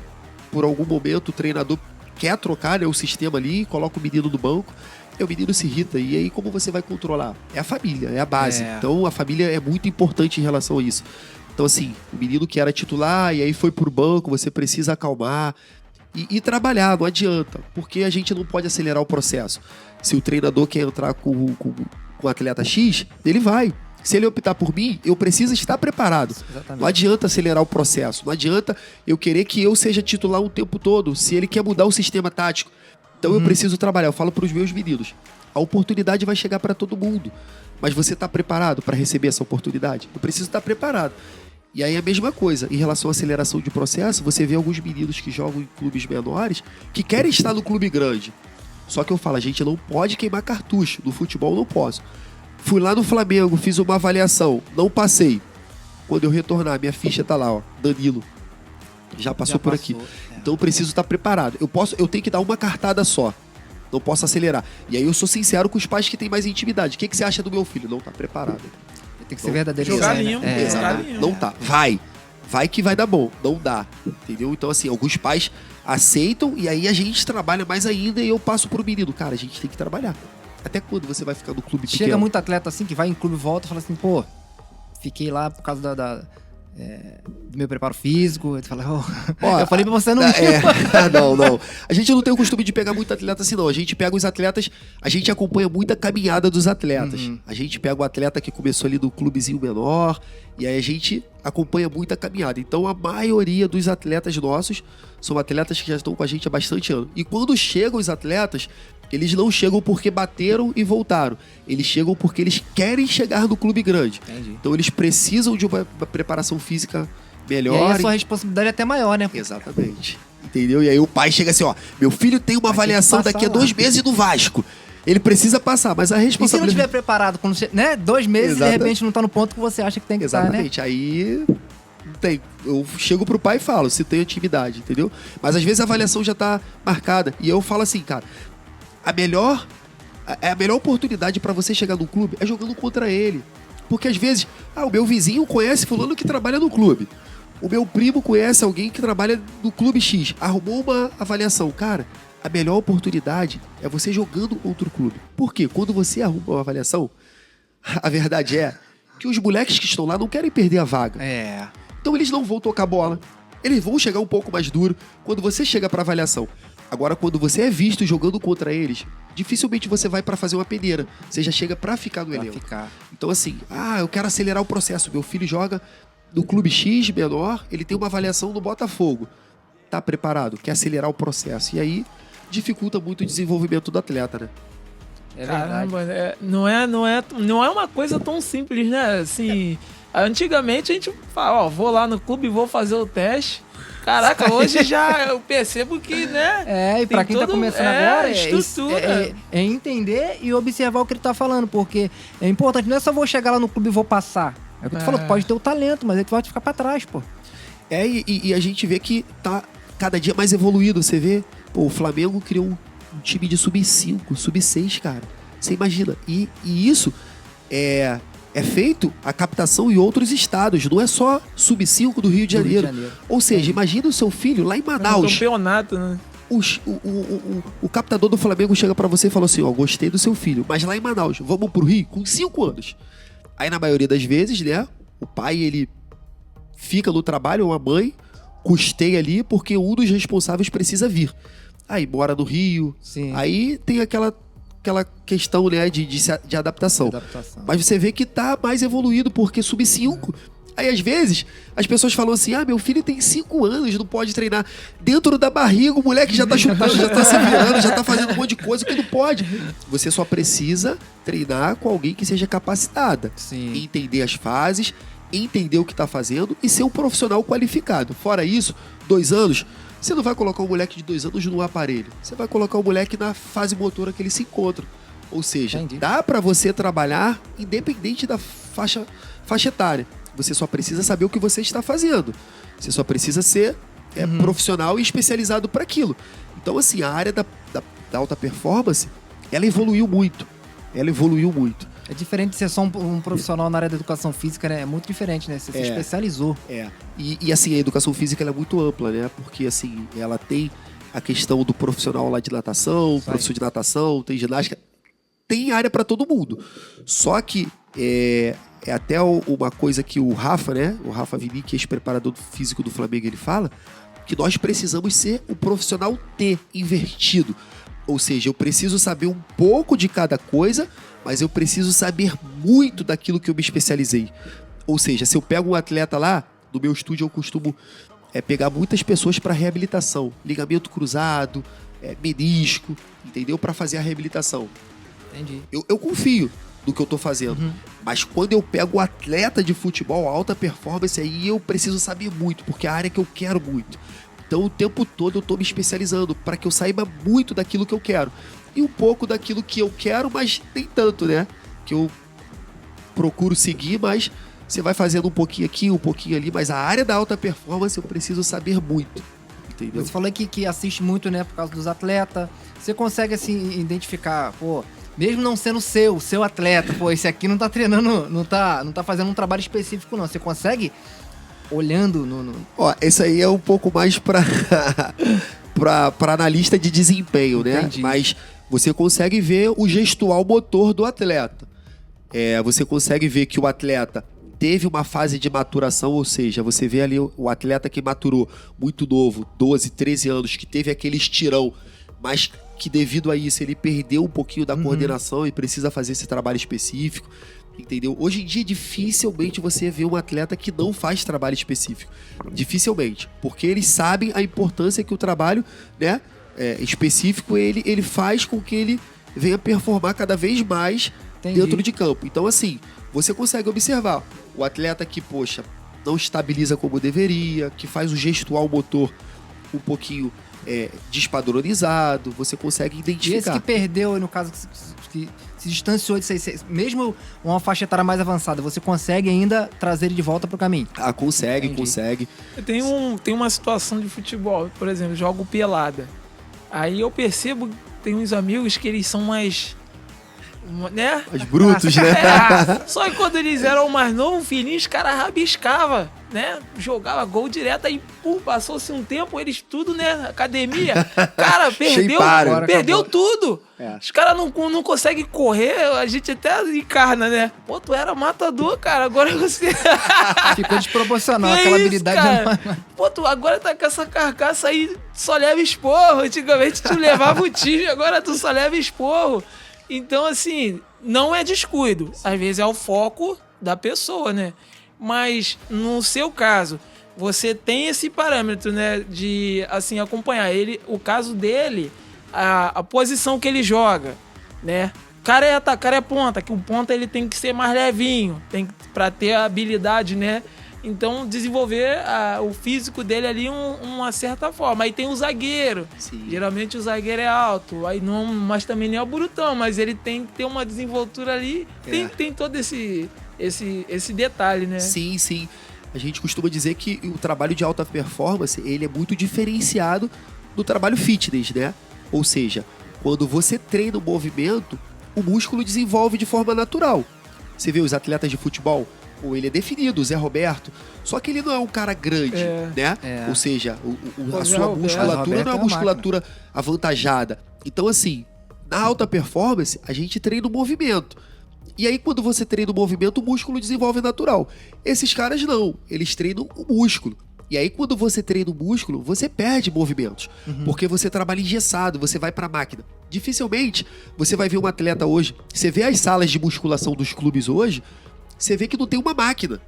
por algum momento, o treinador quer trocar, né, o sistema ali, coloca o menino no banco. E o menino se irrita. E aí, como você vai controlar? É a família, é a base. Então, a família é muito importante em relação a isso. Então, assim, o menino que era titular e aí foi pro banco, você precisa acalmar e trabalhar, não adianta. Porque a gente não pode acelerar o processo. Se o treinador quer entrar com o atleta X, ele vai. Se ele optar por mim, eu preciso estar preparado. Exatamente. Não adianta acelerar o processo. Não adianta eu querer que eu seja titular o tempo todo, se ele quer mudar o sistema tático. Então eu preciso trabalhar, eu falo para os meus meninos, a oportunidade vai chegar para todo mundo, mas você está preparado para receber essa oportunidade? Eu preciso estar preparado. E aí a mesma coisa, em relação à aceleração de processo, você vê alguns meninos que jogam em clubes menores, que querem estar no clube grande. Só que eu falo, a gente não pode queimar cartucho, no futebol eu não posso. Fui lá no Flamengo, fiz uma avaliação, não passei. Quando eu retornar, minha ficha tá lá, ó, Danilo. Já passou por aqui. Então eu preciso estar preparado. Eu tenho que dar uma cartada só. Não posso acelerar. E aí eu sou sincero com os pais que têm mais intimidade. O que você acha do meu filho? Não tá preparado. Tem que ser verdadeiro. Jogar limpo. Não tá. Vai que vai dar bom. Não dá. Entendeu? Então assim, alguns pais aceitam e aí a gente trabalha mais ainda e eu passo pro menino. Cara, a gente tem que trabalhar. Até quando você vai ficar no clube pequeno? Chega muito atleta assim que vai em clube e volta e fala assim, pô, fiquei lá por causa do meu preparo físico. Eu falei pra você não. Não. A gente não tem o costume de pegar muito atleta assim, não. A gente pega os atletas, a gente acompanha muito a caminhada dos atletas. A gente pega o atleta que começou ali no clubezinho menor, e aí a gente acompanha muito a caminhada. Então a maioria dos atletas nossos são atletas que já estão com a gente há bastante anos. E quando chegam os atletas, eles não chegam porque bateram e voltaram. Eles chegam porque eles querem chegar no clube grande. Entendi. Então eles precisam de uma preparação física melhor. E aí a sua responsabilidade é até maior, né? Exatamente. Entendeu? E aí o pai chega assim, ó, meu filho tem uma avaliação daqui a 2 meses no Vasco. Ele precisa passar, mas a responsabilidade... E se não estiver preparado, quando você, né? 2 meses e de repente não tá no ponto que você acha que tem que estar, né? Exatamente. Aí... Eu chego pro pai e falo, se tem atividade, entendeu? Mas às vezes a avaliação já tá marcada. E eu falo assim, cara, a melhor oportunidade pra você chegar no clube é jogando contra ele. Porque às vezes, o meu vizinho conhece fulano que trabalha no clube. O meu primo conhece alguém que trabalha no clube X. Arrumou uma avaliação. Cara, a melhor oportunidade é você jogando contra o clube. Por quê? Quando você arruma uma avaliação, a verdade é que os moleques que estão lá não querem perder a vaga. Então eles não vão tocar bola. Eles vão chegar um pouco mais duro quando você chega pra avaliação. Agora, quando você é visto jogando contra eles, dificilmente você vai pra fazer uma peneira. Você já chega pra ficar no elenco. Então assim, eu quero acelerar o processo. Meu filho joga no clube X menor, ele tem uma avaliação no Botafogo. tá preparado, quer acelerar o processo. E aí dificulta muito o desenvolvimento do atleta, né? É verdade. Caramba, não é uma coisa tão simples, né? Assim, antigamente a gente fala, ó, vou lá no clube e vou fazer o teste. Caraca, hoje já eu percebo que, né? E pra quem tá começando agora, estrutura. É entender e observar o que ele tá falando, porque é importante, não é só vou chegar lá no clube e vou passar. É o que tu falou, tu pode ter o talento, mas aí tu vai ficar pra trás, pô. E a gente vê que tá cada dia mais evoluído. Você vê, pô, o Flamengo criou um time de sub-5, sub-6, cara. Você imagina. E isso é feito a captação em outros estados. Não é só sub-5 do Rio de Janeiro. Ou seja, imagina o seu filho lá em Manaus. Campeonato, né? O captador do Flamengo chega pra você e fala assim, ó, gostei do seu filho, mas lá em Manaus, vamos pro Rio com 5 anos. Aí na maioria das vezes, né, o pai, ele fica no trabalho, ou a mãe, custeia ali, porque um dos responsáveis precisa vir. Aí mora no Rio. Sim. Aí tem aquela questão, né, de adaptação. Mas você vê que tá mais evoluído, porque sub-5. Aí, às vezes, as pessoas falam assim, meu filho tem 5 anos, não pode treinar. Dentro da barriga, o moleque já tá chutando, já tá se virando, já tá fazendo um monte de coisa que não pode. Você só precisa treinar com alguém que seja capacitada. Sim. Entender as fases, entender o que tá fazendo e ser um profissional qualificado. Fora isso, 2 anos, você não vai colocar um moleque de 2 anos no aparelho. Você vai colocar o moleque na fase motora que ele se encontra. Ou seja, dá pra você trabalhar independente da faixa etária. Você só precisa saber o que você está fazendo. Você só precisa ser profissional e especializado para aquilo. Então, assim, a área da alta performance, ela evoluiu muito. É diferente de ser só um profissional na área da educação física, né? É muito diferente, né? Você se especializou. E assim, a educação física ela é muito ampla, né? Porque, assim, ela tem a questão do profissional lá de natação, professor de natação, tem ginástica. Tem área para todo mundo. Só que é até uma coisa que o Rafa, né? O Rafa Vini, que é ex-preparador físico do Flamengo, ele fala que nós precisamos ser o profissional T, invertido. Ou seja, eu preciso saber um pouco de cada coisa, mas eu preciso saber muito daquilo que eu me especializei. Ou seja, se eu pego um atleta lá, no meu estúdio eu costumo pegar muitas pessoas para reabilitação. Ligamento cruzado, menisco, entendeu? Para fazer a reabilitação. Entendi. Eu confio no que eu tô fazendo. Mas quando eu pego o atleta de futebol, alta performance, aí eu preciso saber muito, porque é a área que eu quero muito. Então o tempo todo eu tô me especializando para que eu saiba muito daquilo que eu quero. E um pouco daquilo que eu quero, mas nem tanto, né? Que eu procuro seguir, mas você vai fazendo um pouquinho aqui, um pouquinho ali. Mas a área da alta performance eu preciso saber muito. Entendeu? Você falou que assiste muito, né? Por causa dos atletas. Você consegue, assim, identificar, mesmo não sendo seu atleta, esse aqui não tá treinando, não tá fazendo um trabalho específico, não. Você consegue, olhando esse aí é um pouco mais pra analista de desempenho, né? Entendi. Mas você consegue ver o gestual motor do atleta. Você consegue ver que o atleta teve uma fase de maturação, ou seja, você vê ali o atleta que maturou muito novo, 12, 13 anos, que teve aquele estirão, mas que devido a isso ele perdeu um pouquinho da coordenação e precisa fazer esse trabalho específico, entendeu? Hoje em dia dificilmente você vê um atleta que não faz trabalho específico, dificilmente, porque eles sabem a importância que o trabalho, né, específico ele faz com que ele venha performar cada vez mais dentro de campo. Então assim, você consegue observar o atleta que, não estabiliza como deveria, que faz o gestual motor um pouquinho despadronizado, você consegue identificar. E esse que perdeu, no caso, que se distanciou de 6, mesmo uma faixa etária mais avançada, você consegue ainda trazer ele de volta pro caminho? Consegue. Tem uma situação de futebol, por exemplo, eu jogo pelada. Aí eu percebo, tem uns amigos que eles são mais... né? Os brutos, né? Só que quando eles eram mais novos, filhinhos, os caras rabiscavam, né? Jogava gol direto, aí passou-se um tempo, eles tudo, né? Academia. Cara, perdeu tudo. Os caras não conseguem correr, a gente até encarna, né? Tu era matador, cara, agora você... Ficou desproporcional, aquela habilidade. Cara? Tu agora tá com essa carcaça aí, só leva esporro. Antigamente tu levava o time, agora tu só leva esporro. Então, assim, não é descuido. Às vezes é o foco da pessoa, né? Mas, no seu caso, você tem esse parâmetro, né, de, assim, acompanhar ele, o caso dele, a posição que ele joga, né? O cara é ponta, que o ponta ele tem que ser mais levinho, pra ter a habilidade, né? Então, desenvolver o físico dele ali uma certa forma. Aí tem o zagueiro. Sim. Geralmente o zagueiro é alto, aí não, mas também nem é o brutão, mas ele tem que ter uma desenvoltura ali. Tem todo esse detalhe, né? Sim, sim. A gente costuma dizer que o trabalho de alta performance, ele é muito diferenciado do trabalho fitness, né? Ou seja, quando você treina o movimento, o músculo desenvolve de forma natural. Você vê os atletas de futebol, ou ele é definido, o Zé Roberto, só que ele não é um cara grande, né? Ou seja, a sua musculatura não é uma musculatura avantajada. Então, assim, na alta performance, a gente treina o movimento. E aí, quando você treina o movimento, o músculo desenvolve natural. Esses caras não, eles treinam o músculo. E aí, quando você treina o músculo, você perde movimentos. Porque você trabalha engessado, você vai pra máquina. Dificilmente você vai ver um atleta hoje. Você vê as salas de musculação dos clubes hoje, você vê que não tem uma máquina.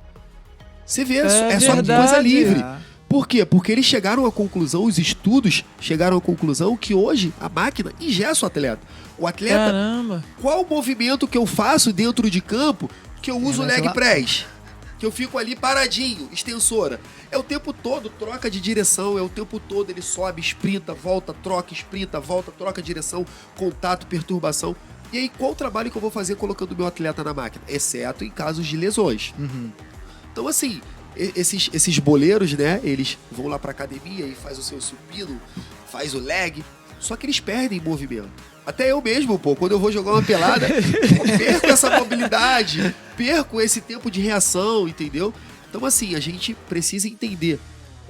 Você vê, é só coisa livre. Por quê? Porque eles chegaram à conclusão, os estudos chegaram à conclusão que hoje a máquina engessa o atleta. O atleta, Caramba. qual o movimento que eu faço dentro de campo que eu uso leg press? Que eu fico ali paradinho, extensora. É o tempo todo, troca de direção, é o tempo todo, ele sobe, sprinta, volta, troca, sprinta, volta, troca direção, contato, perturbação. E aí, qual o trabalho que eu vou fazer colocando o meu atleta na máquina? Exceto em casos de lesões. Então, assim, esses boleiros, né, eles vão lá pra academia e faz o seu supino, faz o leg, só que eles perdem movimento. Até eu mesmo, pô, quando eu vou jogar uma pelada, eu perco essa mobilidade, perco esse tempo de reação, entendeu? Então, assim, a gente precisa entender.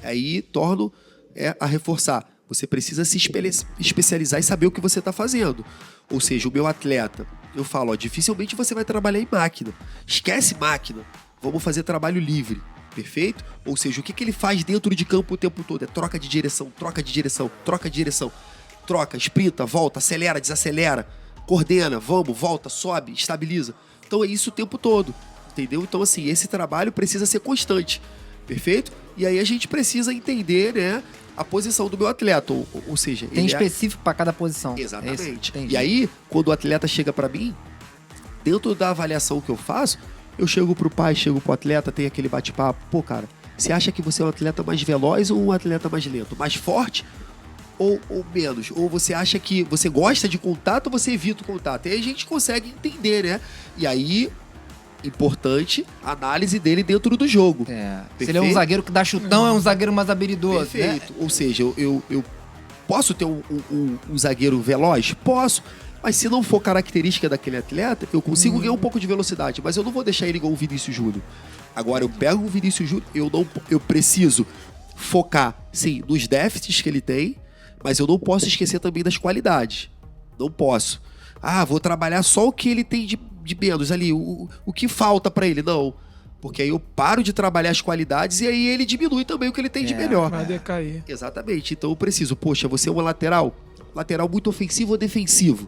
Aí, torno a reforçar. Você precisa se especializar e saber o que você está fazendo. Ou seja, o meu atleta, eu falo, ó, dificilmente você vai trabalhar em máquina. Esquece máquina. Vamos fazer trabalho livre. Perfeito? Ou seja, o que ele faz dentro de campo o tempo todo? É troca de direção, troca de direção, troca de direção. Troca, sprinta, volta, acelera, desacelera, coordena, vamos, volta, sobe, estabiliza. Então é isso o tempo todo, entendeu? Então, assim, esse trabalho precisa ser constante, perfeito? E aí a gente precisa entender, né, a posição do meu atleta, ou seja... Tem específico para cada posição. Exatamente. E aí, quando o atleta chega para mim, dentro da avaliação que eu faço, eu chego pro pai, chego pro atleta, tem aquele bate-papo. Pô, cara, você acha que você é um atleta mais veloz ou um atleta mais lento? Mais forte ou menos? Ou você acha que você gosta de contato ou você evita o contato? E aí a gente consegue entender, né? E aí, importante, a análise dele dentro do jogo. Se ele é um zagueiro que dá chutão, é um zagueiro mais habilidoso. Perfeito. Né? Ou seja, eu posso ter um zagueiro veloz? Posso. Mas se não for característica daquele atleta, eu consigo ganhar um pouco de velocidade. Mas eu não vou deixar ele igual o Vinícius Júnior. Agora, eu pego o Vinícius Júnior, eu preciso focar, sim, nos déficits que ele tem, mas eu não posso esquecer também das qualidades. Não posso. Vou trabalhar só o que ele tem de menos ali, o que falta pra ele. Não. Porque aí eu paro de trabalhar as qualidades e aí ele diminui também o que ele tem de melhor. Vai decair. Exatamente. Então eu preciso, poxa, você é uma lateral muito ofensivo ou defensivo?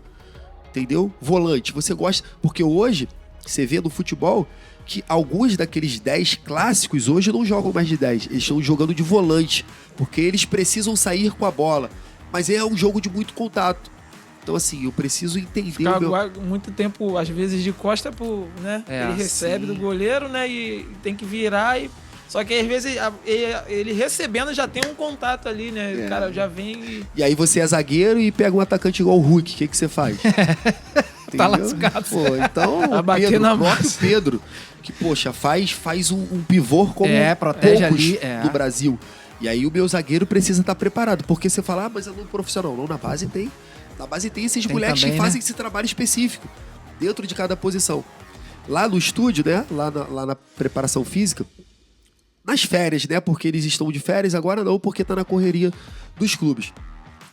Entendeu? Volante. Você gosta... Porque hoje, você vê no futebol que alguns daqueles 10 clássicos hoje não jogam mais de 10. Eles estão jogando de volante, porque eles precisam sair com a bola. Mas é um jogo de muito contato. Então, assim, eu preciso entender... Ficar muito tempo, às vezes, de costa pro... né? Ele recebe do goleiro, né? E tem que virar e... Só que às vezes ele recebendo já tem um contato ali, né? O cara já vem e aí você é zagueiro e pega um atacante igual o Hulk, o que você faz? Tá lascado. Pô, então, o próprio Pedro, que, poxa, faz um pivô como protege ali, do Brasil. E aí o meu zagueiro precisa estar preparado, porque você fala, mas eu não profissional. Não, na base tem. Na base tem esses moleques também, que fazem esse trabalho específico, dentro de cada posição. Lá no estúdio, né? Lá na preparação física, nas férias, né? Porque eles estão de férias, agora não, porque tá na correria dos clubes.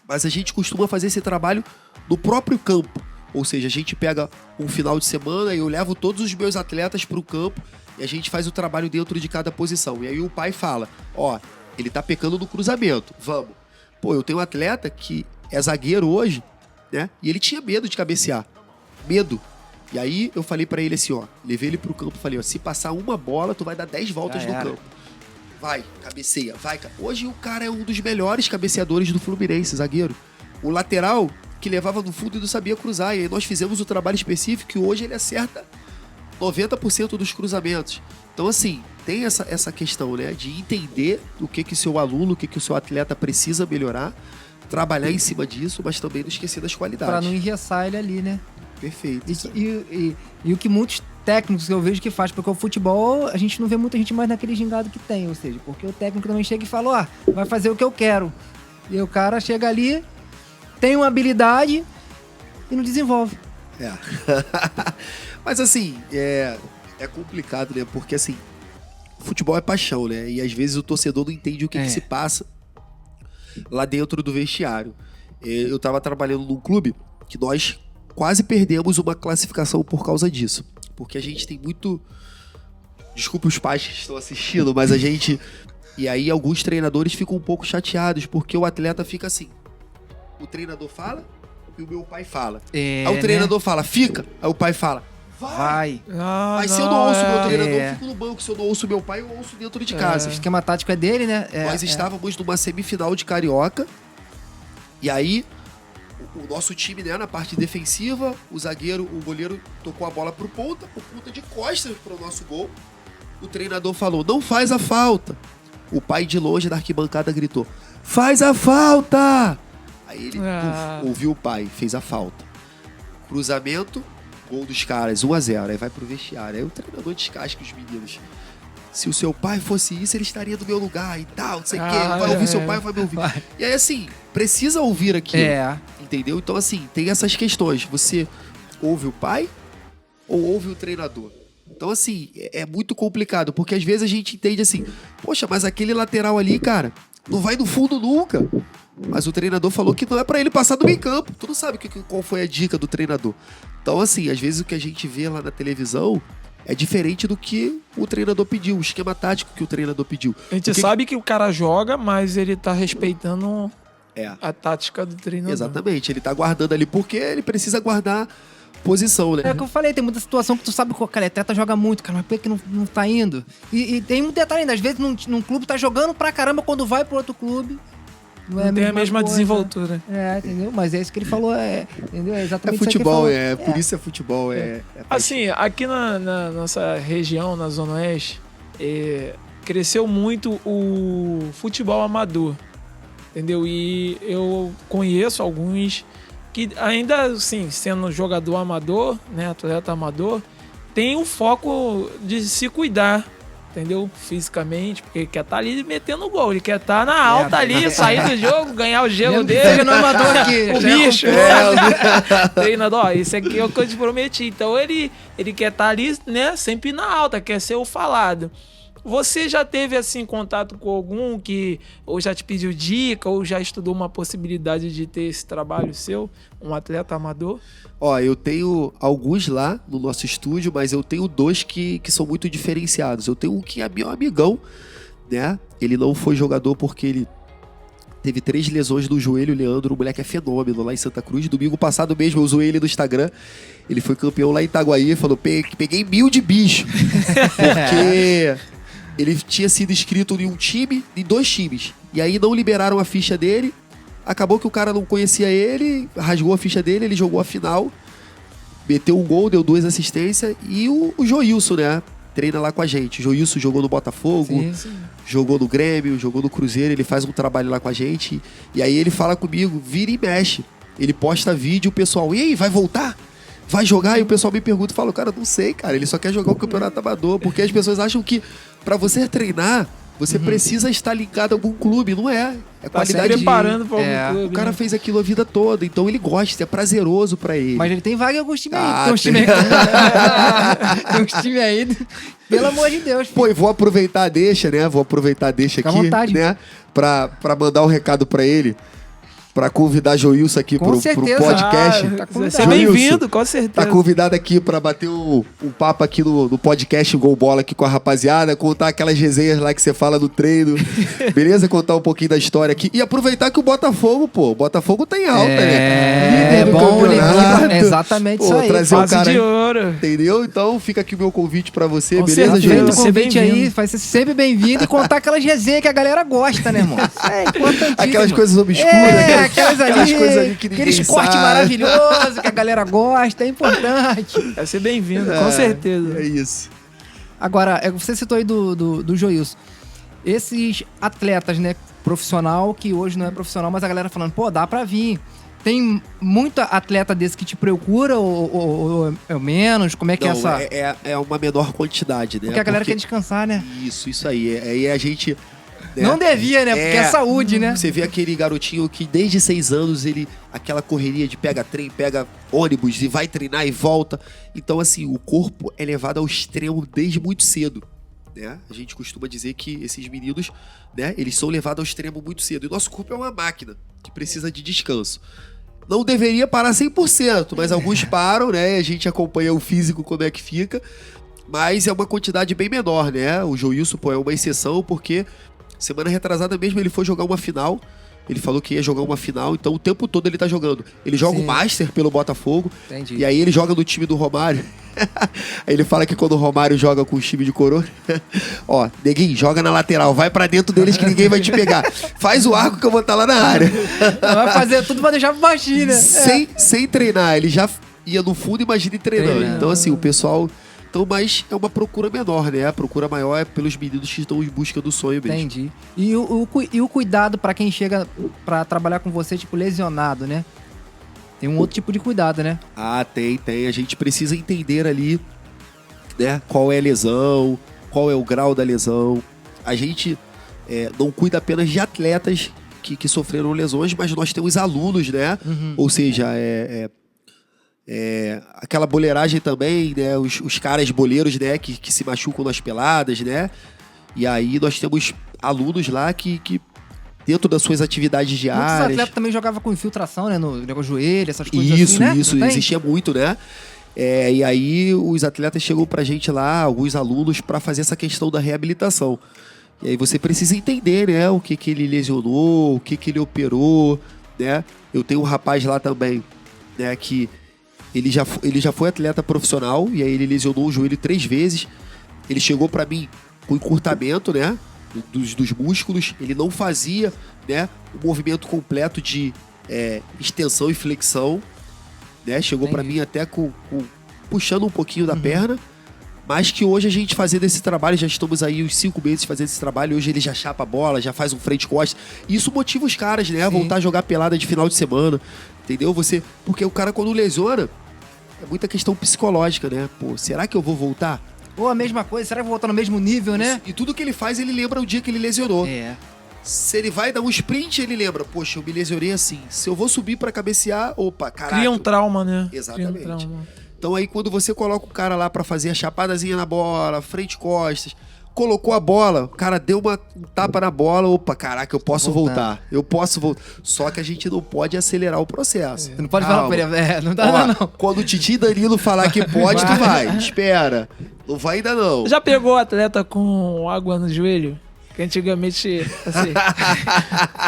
Mas a gente costuma fazer esse trabalho no próprio campo. Ou seja, a gente pega um final de semana e eu levo todos os meus atletas pro campo e a gente faz o trabalho dentro de cada posição. E aí o pai fala, ele tá pecando no cruzamento, vamos. Pô, eu tenho um atleta que é zagueiro hoje, né? E ele tinha medo de cabecear. Medo. E aí eu falei pra ele assim, levei ele pro campo, falei, se passar uma bola, tu vai dar 10 voltas no campo. vai, cabeceia, vai. Hoje o cara é um dos melhores cabeceadores do Fluminense, zagueiro. O lateral que levava no fundo e não sabia cruzar. E aí nós fizemos o trabalho específico e hoje ele acerta 90% dos cruzamentos. Então, assim, tem essa questão, né? De entender o que o seu aluno, o que o seu atleta precisa melhorar, trabalhar em cima disso, mas também não esquecer das qualidades. Pra não engessar ele ali, né? Perfeito. E o que muitos técnicos que eu vejo que faz, porque o futebol, a gente não vê muita gente mais naquele gingado que tem, ou seja, porque o técnico também chega e fala, vai fazer o que eu quero. E o cara chega ali, tem uma habilidade e não desenvolve. É. Mas assim, é complicado, né? Porque assim, futebol é paixão, né? E às vezes o torcedor não entende o que se passa lá dentro do vestiário. Eu tava trabalhando num clube que nós quase perdemos uma classificação por causa disso. Porque a gente tem muito... Desculpe os pais que estão assistindo, mas a gente... E aí alguns treinadores ficam um pouco chateados, porque o atleta fica assim. O treinador fala e o meu pai fala. Aí o treinador fala, fica. Aí o pai fala, vai. Mas se eu não ouço o meu treinador, eu fico no banco. Se eu não ouço meu pai, eu ouço dentro de casa. O esquema tático é dele, né? Nós estávamos numa semifinal de Carioca. E aí, o nosso time, né, na parte defensiva, o goleiro tocou a bola pro ponta, o ponta de costas pro nosso gol. O treinador falou, não faz a falta. O pai de longe da arquibancada gritou, faz a falta! Aí ele ouviu o pai, fez a falta. Cruzamento, gol dos caras, 1-0. Aí vai pro vestiário. Aí o treinador descasca os meninos. Se o seu pai fosse isso, ele estaria no meu lugar e tal, não sei o quê. Vai ouvir seu pai, vai me ouvir. E aí, assim, precisa ouvir aquilo. Entendeu? Então, assim, tem essas questões. Você ouve o pai ou ouve o treinador? Então, assim, é muito complicado, porque às vezes a gente entende assim, poxa, mas aquele lateral ali, cara, não vai no fundo nunca. Mas o treinador falou que não é pra ele passar do meio campo. Tu não sabe qual foi a dica do treinador. Então, assim, às vezes o que a gente vê lá na televisão é diferente do que o treinador pediu, o esquema tático que o treinador pediu. A gente sabe que o cara joga, mas ele tá respeitando a tática do treinador. Exatamente, ele tá guardando ali porque ele precisa guardar posição, né? É o que eu falei, tem muita situação que tu sabe que o atleta joga muito, cara, mas por que não tá indo? E tem um detalhe ainda, às vezes num clube tá jogando pra caramba, quando vai pro outro clube não tem a mesma desenvoltura. Entendeu? Mas é isso que ele falou, entendeu? É exatamente futebol, isso que ele falou. Por isso é futebol, Assim, aqui na nossa região, na Zona Oeste, cresceu muito o futebol amador, entendeu? E eu conheço alguns que ainda, assim, sendo jogador amador, né, atleta amador, tem um foco de se cuidar, entendeu? Fisicamente, porque ele quer estar ali metendo gol, ele quer estar na alta ali, sair do jogo, ganhar o gelo dele. No amador aqui, o bicho. Treinador, isso aqui é o que eu te prometi. Então ele quer estar ali, né, sempre na alta, quer ser o falado. Você já teve, assim, contato com algum que ou já te pediu dica ou já estudou uma possibilidade de ter esse trabalho seu, um atleta amador? Ó, eu tenho alguns lá no nosso estúdio, mas eu tenho 2 que são muito diferenciados. Eu tenho um que é meu amigão, né? Ele não foi jogador porque ele teve 3 lesões no joelho, o Leandro, o moleque é fenômeno lá em Santa Cruz. Domingo passado mesmo eu zoei ele no Instagram. Ele foi campeão lá em Itaguaí, falou, peguei 1000 de bicho. Porque ele tinha sido inscrito em 2 times. E aí não liberaram a ficha dele. Acabou que o cara não conhecia ele, rasgou a ficha dele, ele jogou a final, meteu um gol, deu 2 assistências. E o Joilson, né? Treina lá com a gente. O Joilson jogou no Botafogo, jogou no Grêmio, jogou no Cruzeiro. Ele faz um trabalho lá com a gente. E aí ele fala comigo, vira e mexe. Ele posta vídeo, o pessoal, e aí, vai voltar? Vai jogar? E o pessoal me pergunta e fala, cara, não sei, cara. Ele só quer jogar o campeonato amador. Porque as pessoas acham que pra você treinar, você precisa estar ligado a algum clube. Não é. É qualidade. Se preparando pra algum clube. O cara fez aquilo a vida toda, então ele gosta, é prazeroso pra ele. Mas ele tem vaga em alguns times aí. Tem uns times aí. Pelo amor de Deus. Pô, e vou aproveitar a deixa, né? Fica aqui, à vontade. né? Pra mandar um recado pra ele. pra convidar Joilson aqui Com pro certeza. podcast. Tá Vai ser convidado. bem-vindo, com certeza. Tá convidado aqui pra bater um papo aqui no podcast Gol Bola aqui com a rapaziada, contar aquelas resenhas lá que você fala no treino, beleza? Contar um pouquinho da história aqui. E aproveitar que o Botafogo tá em alta, né? É Líder do bom campeonato. lembrar. Exatamente isso aí. Trazer o Fase cara de aí, ouro. entendeu? Então fica aqui o meu convite pra você, Com beleza, certeza. Feito o Joilson? Ser convite aí, bem-vindo. vai ser sempre bem-vindo e contar aquelas resenhas que a galera gosta, né, irmão? Isso é importantíssimo. Aquelas coisas obscuras, aquelas coisas ali que ninguém aqueles cortes sabe. maravilhosos que a galera gosta, é importante. Vai ser bem-vindo, com certeza. É isso. Agora, você citou aí do Joilson. Esses atletas, né, profissional, que hoje não é profissional, mas a galera falando, pô, dá pra vir. Tem muita atleta desse que te procura ou é menos? Como é que é Não, essa... é uma menor quantidade, né? Porque a galera quer descansar, né? Isso aí. Aí a gente... né? Não devia, né? Porque é saúde, né? Você vê aquele garotinho que desde 6 anos, aquela correria de pega trem, pega ônibus e vai treinar e volta. Então, assim, o corpo é levado ao extremo desde muito cedo, né? A gente costuma dizer que esses meninos, né, eles são levados ao extremo muito cedo. E o nosso corpo é uma máquina que precisa de descanso. Não deveria parar 100%, mas alguns param, né? A gente acompanha o físico, como é que fica. Mas é uma quantidade bem menor, né? O Joilson, pô, é uma exceção, porque semana retrasada mesmo ele foi jogar uma final. Ele falou que ia jogar uma final, então o tempo todo ele tá jogando. Ele joga o Master pelo Botafogo. Entendi. E aí ele joga no time do Romário. Aí ele fala que quando o Romário joga com o time de coroa, ó, neguinho, joga na lateral, vai pra dentro deles que ninguém vai te pegar. Faz o arco que eu vou estar lá na área. Vai fazer tudo pra deixar pro baixinho, né? Sem treinar, ele já ia no fundo, imagina treinando. Treinando. Então assim, o pessoal... Então, mas é uma procura menor, né? A procura maior é pelos meninos que estão em busca do sonho mesmo. Entendi. E o cuidado pra quem chega pra trabalhar com você, tipo, lesionado, né? Tem um outro tipo de cuidado, né? Ah, tem. A gente precisa entender ali, né? Qual é a lesão, qual é o grau da lesão. A gente não cuida apenas de atletas que sofreram lesões, mas nós temos alunos, né? Ou seja, aquela boleiragem também, né? Os caras boleiros, né? Que se machucam nas peladas, né? E aí nós temos alunos lá que dentro das suas atividades Muitos diárias... atletas também jogavam com infiltração, né? No negócio joelho, essas coisas assim, Isso, né? isso. Não tem? Existia muito, né? E aí os atletas chegam pra gente lá, alguns alunos, pra fazer essa questão da reabilitação. E aí você precisa entender, né? O que ele lesionou, o que ele operou, né? Eu tenho um rapaz lá também, né? Que ele já foi atleta profissional e aí ele lesionou o joelho 3 vezes. Ele chegou pra mim com encurtamento, né? Dos músculos. Ele não fazia, né? O movimento completo de extensão e flexão, né? Chegou pra mim até puxando um pouquinho da perna. Mas que hoje a gente fazendo esse trabalho, já estamos aí uns 5 meses fazendo esse trabalho, hoje ele já chapa a bola, já faz um frente-costa. E isso motiva os caras, né? A voltar a jogar pelada de final de semana, entendeu? Porque o cara quando lesiona, é muita questão psicológica, né? Pô, será que eu vou voltar? Ou a mesma coisa, será que eu vou voltar no mesmo nível, né? E tudo que ele faz, ele lembra o dia que ele lesionou. É. Se ele vai dar um sprint, ele lembra, poxa, eu me lesionei assim. Se eu vou subir pra cabecear, opa, caraca. Cria um trauma, né? Exatamente. Cria um trauma. Então aí quando você coloca o cara lá pra fazer a chapadazinha na bola, frente costas, colocou a bola, o cara deu um tapa na bola, opa, caraca, eu posso voltar. Eu posso voltar. Só que a gente não pode acelerar o processo. Você não pode falar pra ele, não dá Ó, não. Quando o Titi e Danilo falar que pode, tu vai. Espera. Não vai ainda não. Já pegou o atleta com água no joelho? Que antigamente, assim,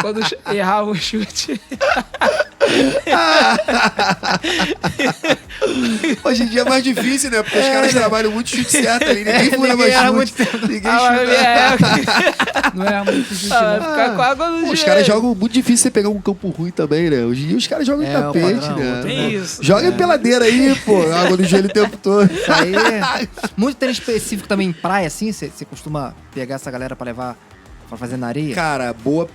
quando errava o chute... Hoje em dia é mais difícil, né? Porque os caras trabalham muito chute certo ali. Ninguém fura mais erra chute. muito tempo. Ninguém chuta. Não é muito difícil, Vai não. ficar com água no joelho. Os caras jogam muito difícil você pegar um campo ruim também, né? Hoje em dia os caras jogam em É, tapete, o padrão, né? outro, Tem isso. Joga em peladeira aí, pô. Água no joelho o tempo todo. Isso aí. Muito treino específico também em praia, assim? Você costuma pegar essa galera pra levar pra fazer na areia? Cara, boa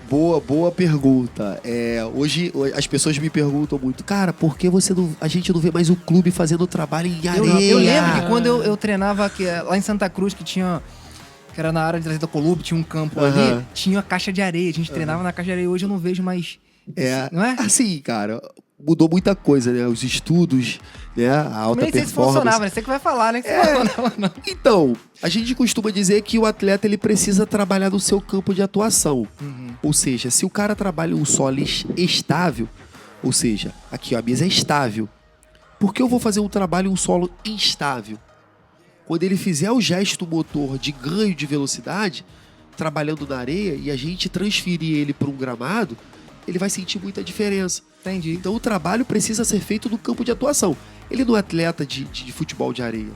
pergunta. Hoje as pessoas me perguntam muito, cara, por que a gente não vê mais o clube fazendo trabalho em areia? Eu lembro que quando eu treinava lá em Santa Cruz, que era na área de Trás da Colube, tinha um campo ali, tinha a caixa de areia. A gente treinava na caixa de areia. Hoje eu não vejo mais. Não é? Assim, cara, mudou muita coisa, né? Os estudos, né? A alta Nem sei se performance. funcionava, né? Você que vai falar, né? Que funcionava, não. Então, a gente costuma dizer que o atleta ele precisa trabalhar no seu campo de atuação. Ou seja, se o cara trabalha em um solo estável, ou seja, aqui ó, a mesa é estável. Por que eu vou fazer um trabalho em um solo instável? Quando ele fizer o gesto motor de ganho de velocidade, trabalhando na areia, e a gente transferir ele para um gramado, ele vai sentir muita diferença. Entendi. Então o trabalho precisa ser feito no campo de atuação. Ele não é atleta de futebol de areia.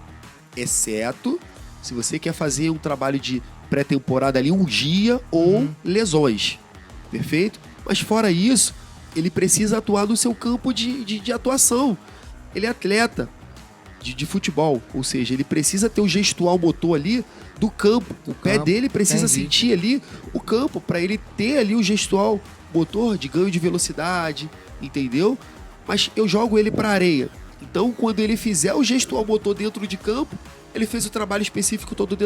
Exceto se você quer fazer um trabalho de pré-temporada ali um dia ou lesões. Perfeito? Mas fora isso, ele precisa atuar no seu campo de atuação. Ele é atleta de futebol. Ou seja, ele precisa ter o gestual motor ali do campo. O pé dele precisa sentir ali o campo para ele ter ali o gestual motor de ganho de velocidade, entendeu? Mas eu jogo ele para areia. Então, quando ele fizer o gestual motor dentro de campo, ele fez o trabalho específico todo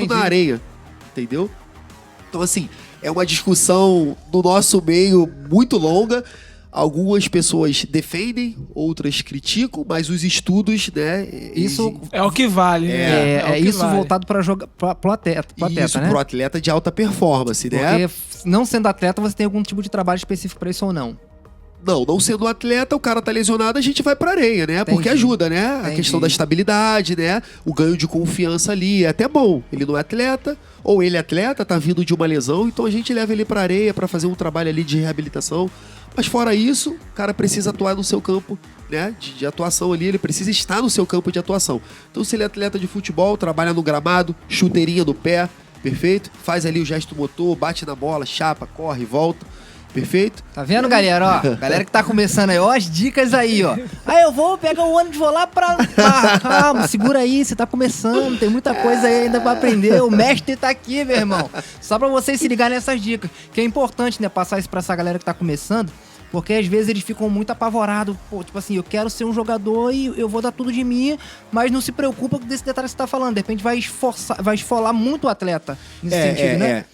na areia, entendeu? Então, assim, é uma discussão no nosso meio muito longa. Algumas pessoas defendem, outras criticam, mas os estudos, né? Isso É o que vale, né? É o que isso vale. voltado para pro atleta, isso né? pro atleta de alta performance, né? Porque não sendo atleta, você tem algum tipo de trabalho específico para isso ou não? Não sendo atleta, o cara tá lesionado, a gente vai pra areia, né? Entendi. Porque ajuda, né? A Entendi. questão da estabilidade, né? O ganho de confiança ali é até bom. Ele não é atleta, ou ele é atleta, tá vindo de uma lesão, então a gente leva ele pra areia pra fazer um trabalho ali de reabilitação. Mas fora isso, o cara precisa atuar no seu campo, né? De atuação ali, ele precisa estar no seu campo de atuação. Então se ele é atleta de futebol, trabalha no gramado, chuteirinha no pé, perfeito? Faz ali o gesto motor, bate na bola, chapa, corre, volta. Perfeito? Tá vendo, galera? Ó, galera que tá começando aí, ó, as dicas aí, ó. Aí eu vou pegar o ônibus, vou lá pra... calma, segura aí, você tá começando, tem muita coisa aí ainda pra aprender. O mestre tá aqui, meu irmão. Só pra vocês se ligarem nessas dicas. Que é importante, né, passar isso pra essa galera que tá começando. Porque às vezes eles ficam muito apavorados. Pô, tipo assim, eu quero ser um jogador e eu vou dar tudo de mim, mas não se preocupa desse detalhe que você tá falando. De repente vai esfolar muito o atleta nesse sentido, né?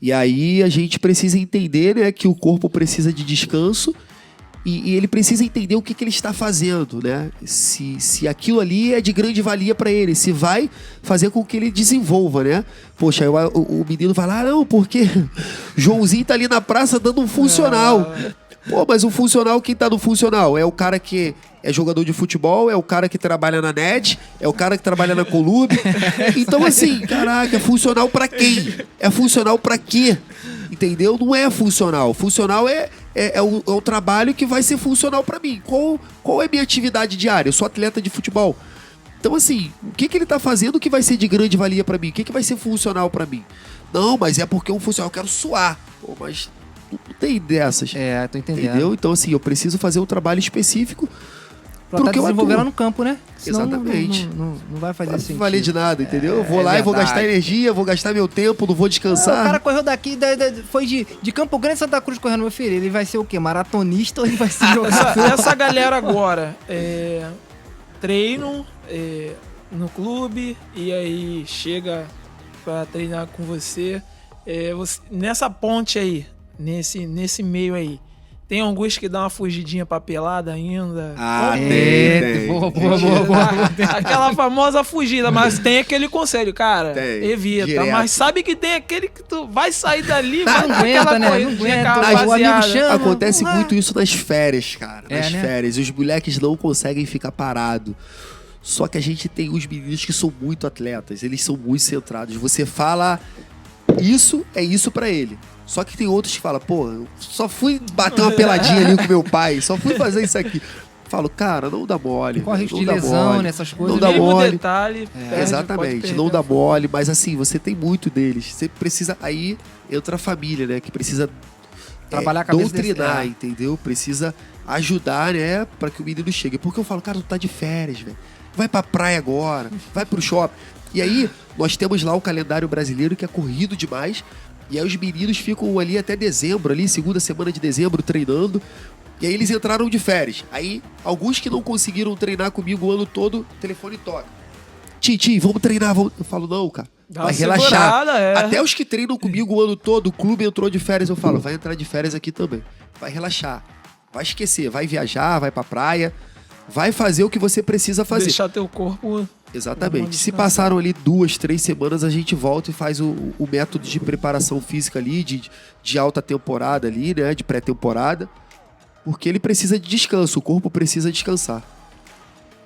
E aí a gente precisa entender, né, que o corpo precisa de descanso e ele precisa entender o que ele está fazendo, né? Se aquilo ali é de grande valia para ele, se vai fazer com que ele desenvolva, né? Poxa, aí o menino vai lá, não, porque Joãozinho tá ali na praça dando um funcional. Pô, mas o funcional, quem tá no funcional? É o cara que é jogador de futebol, é o cara que trabalha na NET, é o cara que trabalha na Colube. Então, assim, caraca, é funcional pra quem? É funcional pra quê? Entendeu? Não é funcional. Funcional é o trabalho que vai ser funcional pra mim. Qual é a minha atividade diária? Eu sou atleta de futebol. Então, assim, o que ele tá fazendo que vai ser de grande valia pra mim? O que vai ser funcional pra mim? Não, mas é porque um funcional, eu quero suar. Pô, mas não tem dessas. É, tô entendendo. Entendeu? Então, assim, eu preciso fazer um trabalho específico Pra estar que eu desenvolver atuo. lá no campo, né? Senão Exatamente. Não vai fazer Não sentido. valer de nada, entendeu? Eu vou lá e vou verdade. gastar energia, vou gastar meu tempo, não vou Ah, descansar. o cara correu daqui, foi de Campo Grande, Santa Cruz correndo, meu filho. Ele vai ser o quê? Maratonista ou ele vai ser jogador? Essa galera agora treinam no clube e aí chega pra treinar com você. Nessa ponte aí, nesse meio aí, tem alguns que dão uma fugidinha pra pelada ainda. Tem. Boa. Aquela famosa fugida, mas tem aquele conselho, cara, Tem, evita. direto. Mas sabe que tem aquele que tu vai sair dali, vai Não dar aguenta, aquela né? corridinha Não com aguenta. a O amigo rapaziada. chama. Acontece muito isso nas férias, cara. É, Nas né? férias. Os moleques não conseguem ficar parados. Só que a gente tem os meninos que são muito atletas. Eles são muito centrados. Você fala isso, é isso pra ele. Só que tem outros que falam, pô, eu só fui bater uma peladinha ali com meu pai. Só fui fazer isso aqui. Falo, cara, não dá mole. Corre risco não de dá lesão, mole. nessas coisas. Não dá Mínimo mole. detalhe, perde, Exatamente, pode perder. não dá mole, mas assim, você tem muito deles. Você precisa. Aí entra a família, né? Que precisa Trabalhar a cabeça doutrinar, desse- entendeu? Precisa ajudar, né? Pra que o menino chegue. Porque eu falo, cara, tu tá de férias, velho. Vai pra praia agora, vai pro shopping. E aí, nós temos lá o calendário brasileiro que é corrido demais. E aí os meninos ficam ali até dezembro, ali, segunda semana de dezembro, treinando. E aí eles entraram de férias. Aí, alguns que não conseguiram treinar comigo o ano todo, o telefone toca. Titi, vamos treinar, vamos. Eu falo, não, cara. Dá Vai uma relaxar. segurada, Até os que treinam comigo o ano todo, o clube entrou de férias, eu falo, vai entrar de férias aqui também. Vai relaxar. vai esquecer, vai viajar, vai pra praia, vai fazer o que você precisa fazer. Deixar teu corpo... Exatamente. Se passaram ali 2, 3 semanas, a gente volta e faz o método de preparação física ali, de alta temporada ali, né? De pré-temporada. Porque ele precisa de descanso, o corpo precisa descansar.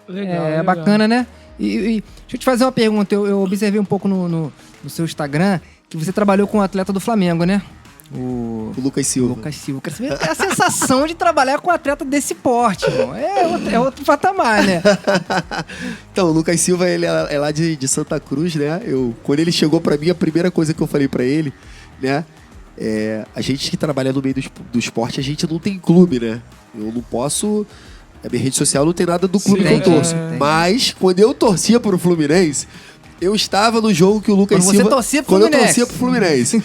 Legal, É legal. bacana, né? E deixa eu te fazer uma pergunta. Eu observei um pouco no seu Instagram que você trabalhou com um atleta do Flamengo, né? O O Lucas Silva. Lucas Silva. Quero saber a sensação de trabalhar com um atleta desse porte, irmão. É outro patamar, né? Então, o Lucas Silva, ele é lá de Santa Cruz, né? Quando ele chegou pra mim, a primeira coisa que eu falei pra ele, né? A gente que trabalha no meio do esporte, a gente não tem clube, né? Eu não posso... A minha rede social não tem nada do clube que eu torço. Mas, quando eu torcia pro Fluminense, eu estava no jogo que o Lucas Quando Silva... você torcia pro Quando eu Fluminense. torcia pro Fluminense.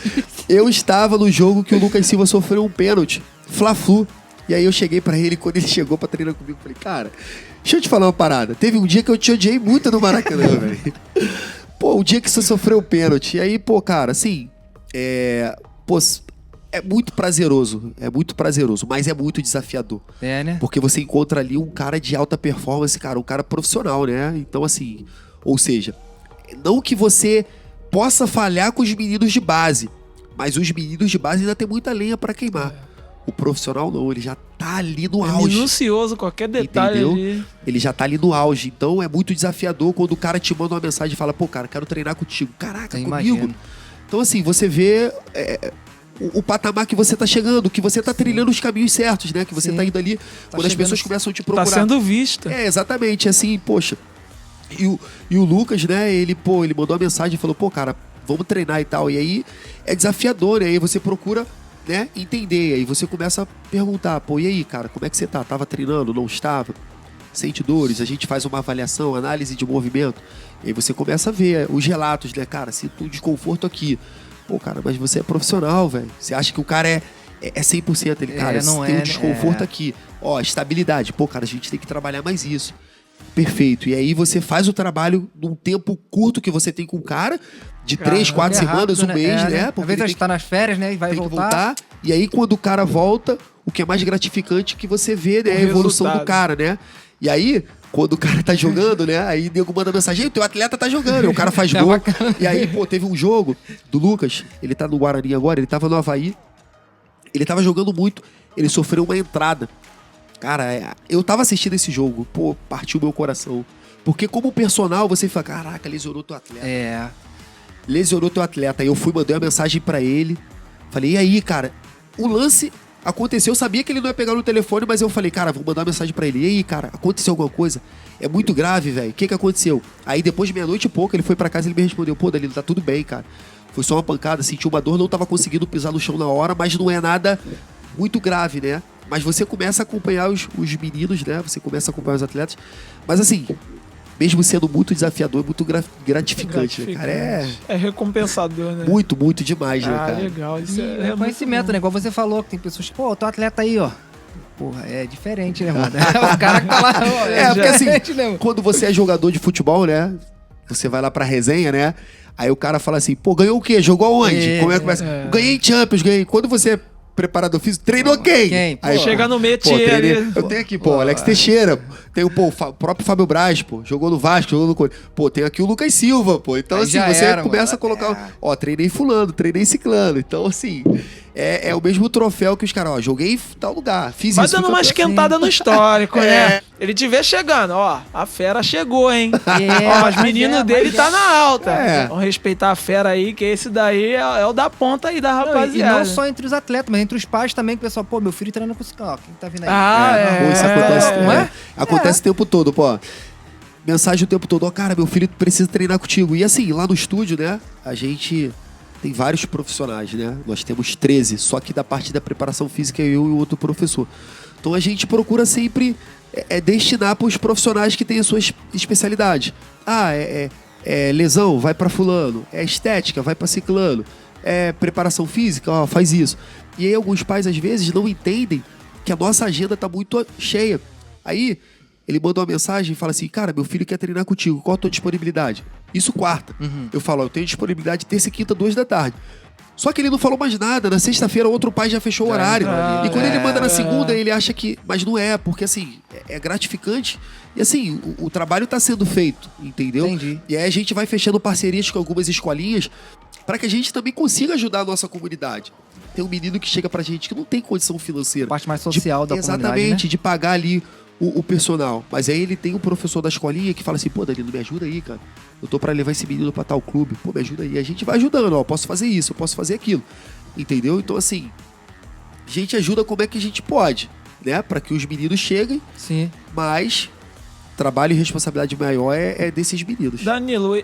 Eu estava no jogo que o Lucas Silva sofreu um pênalti, Fla-Flu. E aí eu cheguei pra ele, quando ele chegou pra treinar comigo, eu falei, cara, deixa eu te falar uma parada. Teve um dia que eu te odiei muito no Maracanã, velho. Pô, o dia que você sofreu o pênalti. E aí, pô, cara, assim... Pô, é muito prazeroso, mas é muito desafiador. É, né? Porque você encontra ali um cara de alta performance, cara, um cara profissional, né? Então, assim, ou seja, não que você possa falhar com os meninos de base, mas os meninos de base ainda tem muita lenha pra queimar. O profissional não, ele já tá ali no auge. Minucioso, qualquer detalhe Entendeu? ali. Ele já tá ali no auge. Então é muito desafiador quando o cara te manda uma mensagem e fala, pô, cara, quero treinar contigo. Caraca, Eu comigo? imagino. Então, assim, você vê o patamar que você tá chegando, que você tá trilhando os caminhos certos, né? Que você Sim. tá indo ali, quando as chegando- pessoas começam a te Tá procurar. sendo vista. Exatamente, assim, poxa. E o Lucas, né, ele mandou uma mensagem e falou, pô, cara, vamos treinar e tal. E aí é desafiador, né? Aí você procura, né, entender. Aí você começa a perguntar, pô, e aí, cara, como é que você tá? Tava treinando? Não estava? Sente dores? A gente faz uma avaliação, análise de movimento. E aí você começa a ver os relatos, né, cara, sinto um desconforto aqui. Pô, cara, mas você é profissional, velho. Você acha que o cara é 100%. Ele, cara, não tem é, um desconforto é. aqui. Ó, estabilidade. Pô, cara, a gente tem que trabalhar mais isso. Perfeito. E aí você faz o trabalho num tempo curto que você tem com o cara, de 3, 4 É semanas, rápido, um mês, né? Às Porque vezes ele a gente tá nas férias, né? E vai tem que voltar. voltar. E aí, quando o cara volta, o que é mais gratificante é que você vê, né, O a evolução resultado. do cara, né? E aí, quando o cara tá jogando, né? Aí o nego manda mensagem, o teu atleta tá jogando, aí o cara faz É gol. bacana. E aí, pô, teve um jogo do Lucas, ele tá no Guarani agora, ele tava no Avaí, ele tava jogando muito, ele sofreu uma entrada. Cara, eu tava assistindo esse jogo, pô, partiu meu coração. Porque como personal, você fala, caraca, lesionou teu atleta. Lesionou teu atleta. Aí eu fui, mandei uma mensagem pra ele. Falei, e aí, cara? O lance aconteceu, eu sabia que ele não ia pegar no telefone, mas eu falei, cara, vou mandar uma mensagem pra ele. E aí, cara, aconteceu alguma coisa? É muito grave, velho. O que aconteceu? Aí depois de meia-noite e pouco, ele foi pra casa e ele me respondeu, pô, Danilo, tá tudo bem, cara. Foi só uma pancada, senti uma dor, não tava conseguindo pisar no chão na hora, mas não é nada muito grave, né? Mas você começa a acompanhar os meninos, né? Você começa a acompanhar os atletas. Mas assim, mesmo sendo muito desafiador, é muito gratificante, né, cara? É recompensador, né? Muito, muito demais, né, Ah, cara? legal. Isso E é reconhecimento, né? Igual você falou, que tem pessoas que, pô, o teu atleta aí, ó. Porra, é diferente, né, mano? O cara que tá lá, ó, Porque assim, diferente, né, mano? quando você é jogador de futebol, né? Você vai lá pra resenha, né? Aí o cara fala assim, pô, ganhou o quê? Jogou aonde? Como é que começa? Ganhei Champions, ganhei. Quando você é preparador físico, treinou quem? Quem? Pô, Aí, chega no pô, métier treinei- ali. Eu tenho aqui, pô, Alex Teixeira. Tem o próprio Fábio Braz, pô. Jogou no Vasco, jogou no Corinthians. Pô, tem aqui o Lucas Silva, pô. Então, Aí assim, já você era, começa mano. a colocar... Ó, treinei fulano, treinei ciclano. Então, assim, é o mesmo troféu que os caras, ó, joguei em tal lugar, fiz Vai isso. dando fui uma campeão. esquentada no histórico, É. né? Ele te vê chegando, ó, a fera chegou, hein? É, Ó, os mas meninos é, dele mas tá na alta. É. Vamos respeitar a fera aí, que esse daí é o da ponta aí da Não, rapaziada. e não só entre os atletas, mas entre os pais também, que o pessoal, pô, meu filho treina com esse cara, ó, quem tá vindo aí? Ah, Pô, isso acontece, não é? Acontece o tempo todo, pô. Mensagem o tempo todo, ó, cara, meu filho precisa treinar contigo. E assim, lá no estúdio, né, a gente tem vários profissionais, né? Nós temos 13, só que da parte da preparação física eu e o outro professor. Então a gente procura sempre destinar para os profissionais que têm a sua especialidade. Ah, lesão, vai para fulano. É estética, vai para ciclano. É preparação física, ó, faz isso. E aí alguns pais às vezes não entendem que a nossa agenda tá muito cheia. Aí ele manda uma mensagem e fala assim, cara, meu filho quer treinar contigo, qual a tua disponibilidade? Isso quarta. Eu falo, ó, eu tenho disponibilidade terça e quinta, 2 da tarde. Só que ele não falou mais nada. Na sexta-feira, outro pai já fechou o horário. E quando ele manda na segunda, ele acha que... Mas não é, porque assim, é gratificante. E assim, o trabalho tá sendo feito, entendeu? Entendi. E aí a gente vai fechando parcerias com algumas escolinhas para que a gente também consiga ajudar a nossa comunidade. Tem um menino que chega pra gente que não tem condição financeira. Parte mais social da comunidade, Exatamente, né? de pagar ali o personal. Mas aí ele tem um professor da escolinha que fala assim, pô, Danilo, me ajuda aí, cara. Eu tô pra levar esse menino pra tal clube. Pô, me ajuda aí. A gente vai ajudando, ó, eu posso fazer isso, eu posso fazer aquilo. Entendeu? Então, assim, a gente ajuda como é que a gente pode, né? Pra que os meninos cheguem, Sim. mas trabalho e responsabilidade maior é desses meninos. Danilo,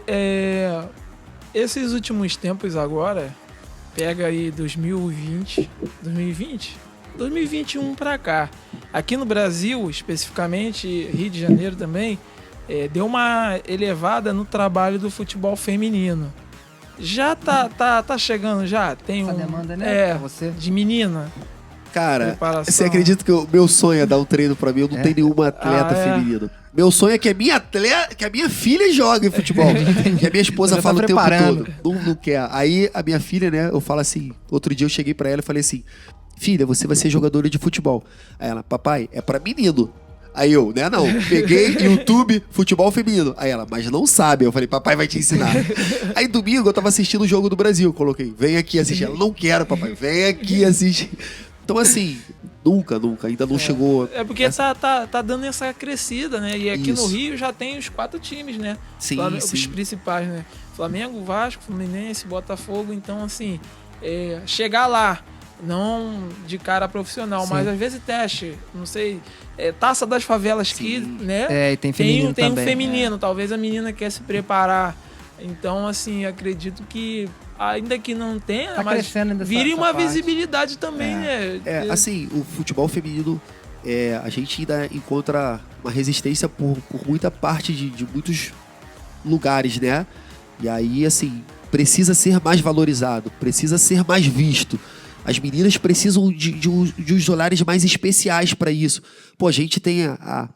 esses últimos tempos agora, pega aí 2021 pra cá. Aqui no Brasil, especificamente, Rio de Janeiro também, deu uma elevada no trabalho do futebol feminino. Já tá chegando já? Tem Essa um demanda, né? Pra você. de menina. Cara, Preparação. você acredita que o meu sonho é dar um treino pra mim? Eu não tenho nenhuma atleta feminina. Meu sonho é que a minha filha jogue futebol. Que a minha esposa Você fala tá o tempo preparando. todo. Não quer. Aí a minha filha, né, eu falo assim, outro dia eu cheguei pra ela e falei assim, filha, você vai ser jogadora de futebol. Aí ela, papai, é pra menino. Aí eu, né, não. Peguei YouTube, futebol feminino. Aí ela, mas não sabe. Eu falei, papai vai te ensinar. Aí domingo eu tava assistindo o Jogo do Brasil. Coloquei, vem aqui assistir. Ela, não quero, papai, vem aqui assistir. Então, assim, nunca, ainda não chegou. É porque tá dando essa crescida, né? E aqui Isso. no Rio já tem os 4 times, né? Sim, Os sim. principais, né? Flamengo, Vasco, Fluminense, Botafogo. Então, assim, chegar lá, não de cara profissional, Sim. mas às vezes teste, não sei, Taça das Favelas que, né? E tem feminino tem também. um feminino, talvez a menina quer se preparar. Então, assim, acredito que ainda que não tenha, Tá mas crescendo ainda vire essa uma parte. visibilidade também, né? Assim, o futebol feminino, a gente ainda encontra uma resistência por muita parte de muitos lugares, né? E aí, assim, precisa ser mais valorizado, precisa ser mais visto. As meninas precisam de uns olhares mais especiais para isso. Pô, a gente tem a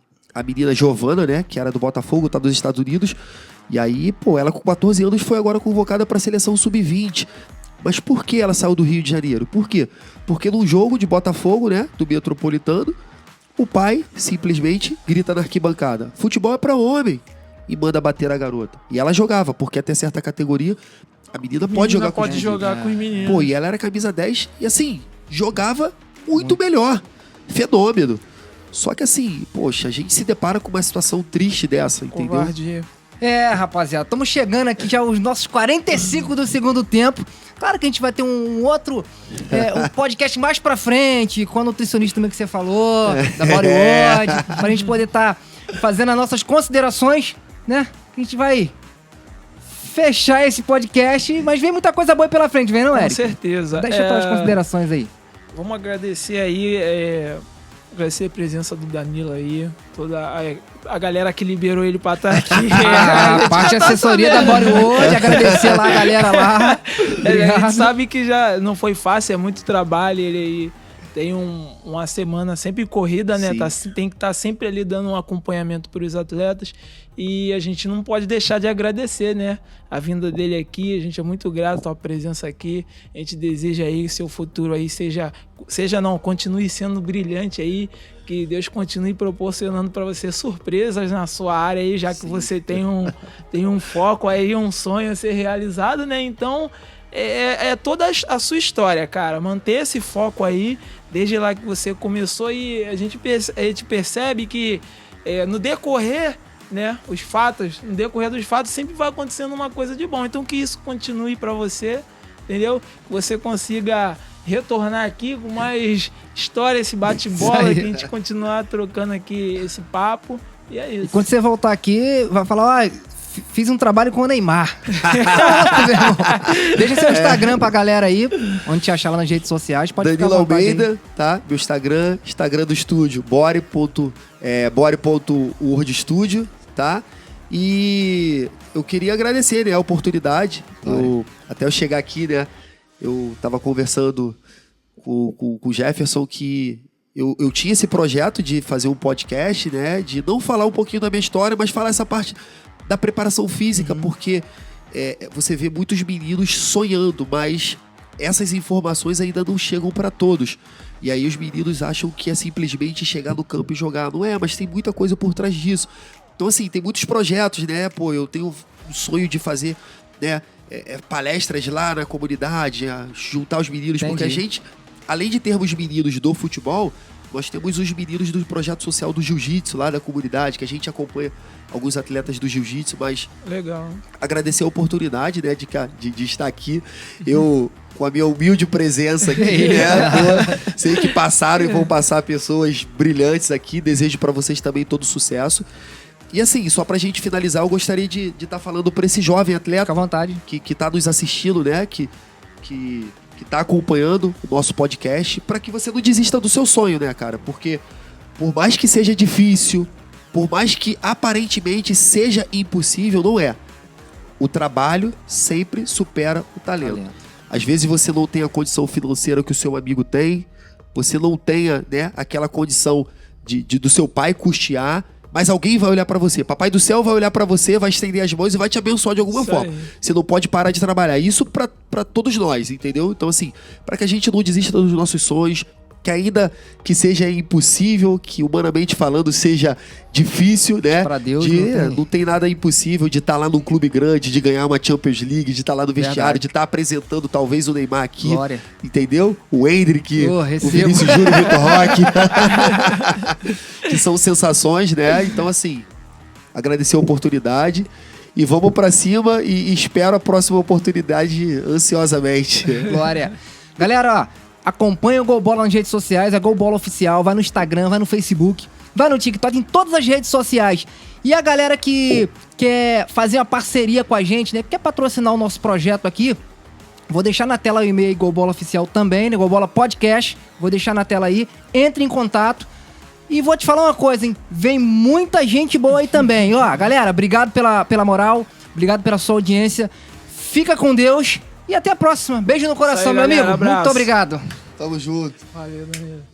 menina Giovana, né? Que era do Botafogo, tá dos Estados Unidos. E aí, pô, ela com 14 anos foi agora convocada para a seleção sub-20. Mas por que ela saiu do Rio de Janeiro? Por quê? Porque num jogo de Botafogo, né? Do Metropolitano, o pai simplesmente grita na arquibancada: futebol é para homem. E manda bater a garota. E ela jogava, porque até certa categoria a menina pode jogar com os pode meninos. jogar com os meninos. Pô, e ela era camisa 10 e assim, jogava muito melhor. Fenômeno. Só que assim, poxa, a gente se depara com uma situação triste dessa, entendeu? Covardia. Rapaziada, estamos chegando aqui já aos nossos 45 do segundo tempo. Claro que a gente vai ter um outro um podcast mais pra frente, com a nutricionista também que você falou, da Bodywood, pra gente poder estar fazendo as nossas considerações, né? A gente vai fechar esse podcast, mas vem muita coisa boa aí pela frente, vem não, Com Eric? certeza. Deixa tuas considerações aí. Vamos agradecer aí, agradecer a presença do Danilo aí, toda a galera que liberou ele pra estar aqui. A parte de assessoria da Bodywood, agradecer lá a galera lá. A Obrigado. gente sabe que já não foi fácil, é muito trabalho, ele aí tem uma semana sempre corrida, né? Tem que estar sempre ali dando um acompanhamento para os atletas e a gente não pode deixar de agradecer, né? A vinda dele aqui, a gente é muito grato à presença aqui, a gente deseja aí que seu futuro aí continue sendo brilhante aí, que Deus continue proporcionando para você surpresas na sua área aí, já que você tem um foco aí, um sonho a ser realizado, né? Então, toda a sua história, cara. Manter esse foco aí, desde lá que você começou, e a gente percebe que no decorrer, né, no decorrer dos fatos, sempre vai acontecendo uma coisa de bom. Então, que isso continue para você, entendeu? Que você consiga retornar aqui com mais história, esse bate-bola, que a gente continuar trocando aqui esse papo. E é isso. E quando você voltar aqui, vai falar, fiz um trabalho com o Neymar. Deixa seu Instagram pra galera aí, onde te achar lá nas redes sociais. Pode Danilo ficar à vontade aí. Almeida, tá? Meu Instagram do estúdio, body.wordstudio, tá? E eu queria agradecer, né, a oportunidade. Até eu chegar aqui, né, eu tava conversando com o Jefferson que eu tinha esse projeto de fazer um podcast, né, de não falar um pouquinho da minha história, mas falar essa parte da preparação física, porque você vê muitos meninos sonhando, mas essas informações ainda não chegam para todos. E aí os meninos acham que é simplesmente chegar no campo e jogar. Não é, mas tem muita coisa por trás disso. Então, assim, tem muitos projetos, né? Pô, eu tenho um sonho de fazer, né, palestras lá na comunidade, juntar os meninos. Entendi. Porque a gente, além de termos meninos do futebol, nós temos os meninos do projeto social do jiu-jitsu lá da comunidade, que a gente acompanha alguns atletas do jiu-jitsu, mas Legal. agradecer a oportunidade, né, de estar aqui. Eu, com a minha humilde presença aqui, né, sei que passaram e vão passar pessoas brilhantes aqui. Desejo para vocês também todo sucesso. E assim, só pra gente finalizar, eu gostaria de estar falando para esse jovem atleta Fica à vontade. que tá nos assistindo, né, que tá acompanhando o nosso podcast, para que você não desista do seu sonho, né, cara? Porque por mais que seja difícil, por mais que aparentemente seja impossível, não é. O trabalho sempre supera o talento. Às vezes você não tem a condição financeira que o seu amigo tem, você não tenha, né, aquela condição do seu pai custear, mas alguém vai olhar pra você. Papai do céu vai olhar pra você, vai estender as mãos e vai te abençoar de alguma Isso forma. aí. Você não pode parar de trabalhar. Isso pra todos nós, entendeu? Então, assim, pra que a gente não desista dos nossos sonhos, que ainda que seja impossível, que humanamente falando seja difícil, né? Pra Deus não tem nada impossível de estar lá num clube grande, de ganhar uma Champions League, de estar lá no vestiário, Verdade. de estar apresentando talvez o Neymar aqui. Glória. Entendeu? O Hendrick, Oh, o recebo. Vinícius Júnior, o Vitor Roque. Que são sensações, né? Então, assim, agradecer a oportunidade. E vamos pra cima e espero a próxima oportunidade ansiosamente. Glória. Galera, ó, acompanha o Gol Bola nas redes sociais, é Gol Bola Oficial, vai no Instagram, vai no Facebook, vai no TikTok, em todas as redes sociais. E a galera que quer fazer uma parceria com a gente, né, quer patrocinar o nosso projeto aqui, vou deixar na tela o e-mail Gol Bola Oficial também, né, Gol Bola Podcast, vou deixar na tela aí, entre em contato. E vou te falar uma coisa, hein, vem muita gente boa aí também. Ó, galera, obrigado pela moral, obrigado pela sua audiência, fica com Deus. E até a próxima. Beijo no coração, Isso aí, meu galera, amigo. abraço. Muito obrigado. Tamo junto. Valeu, meu amigo.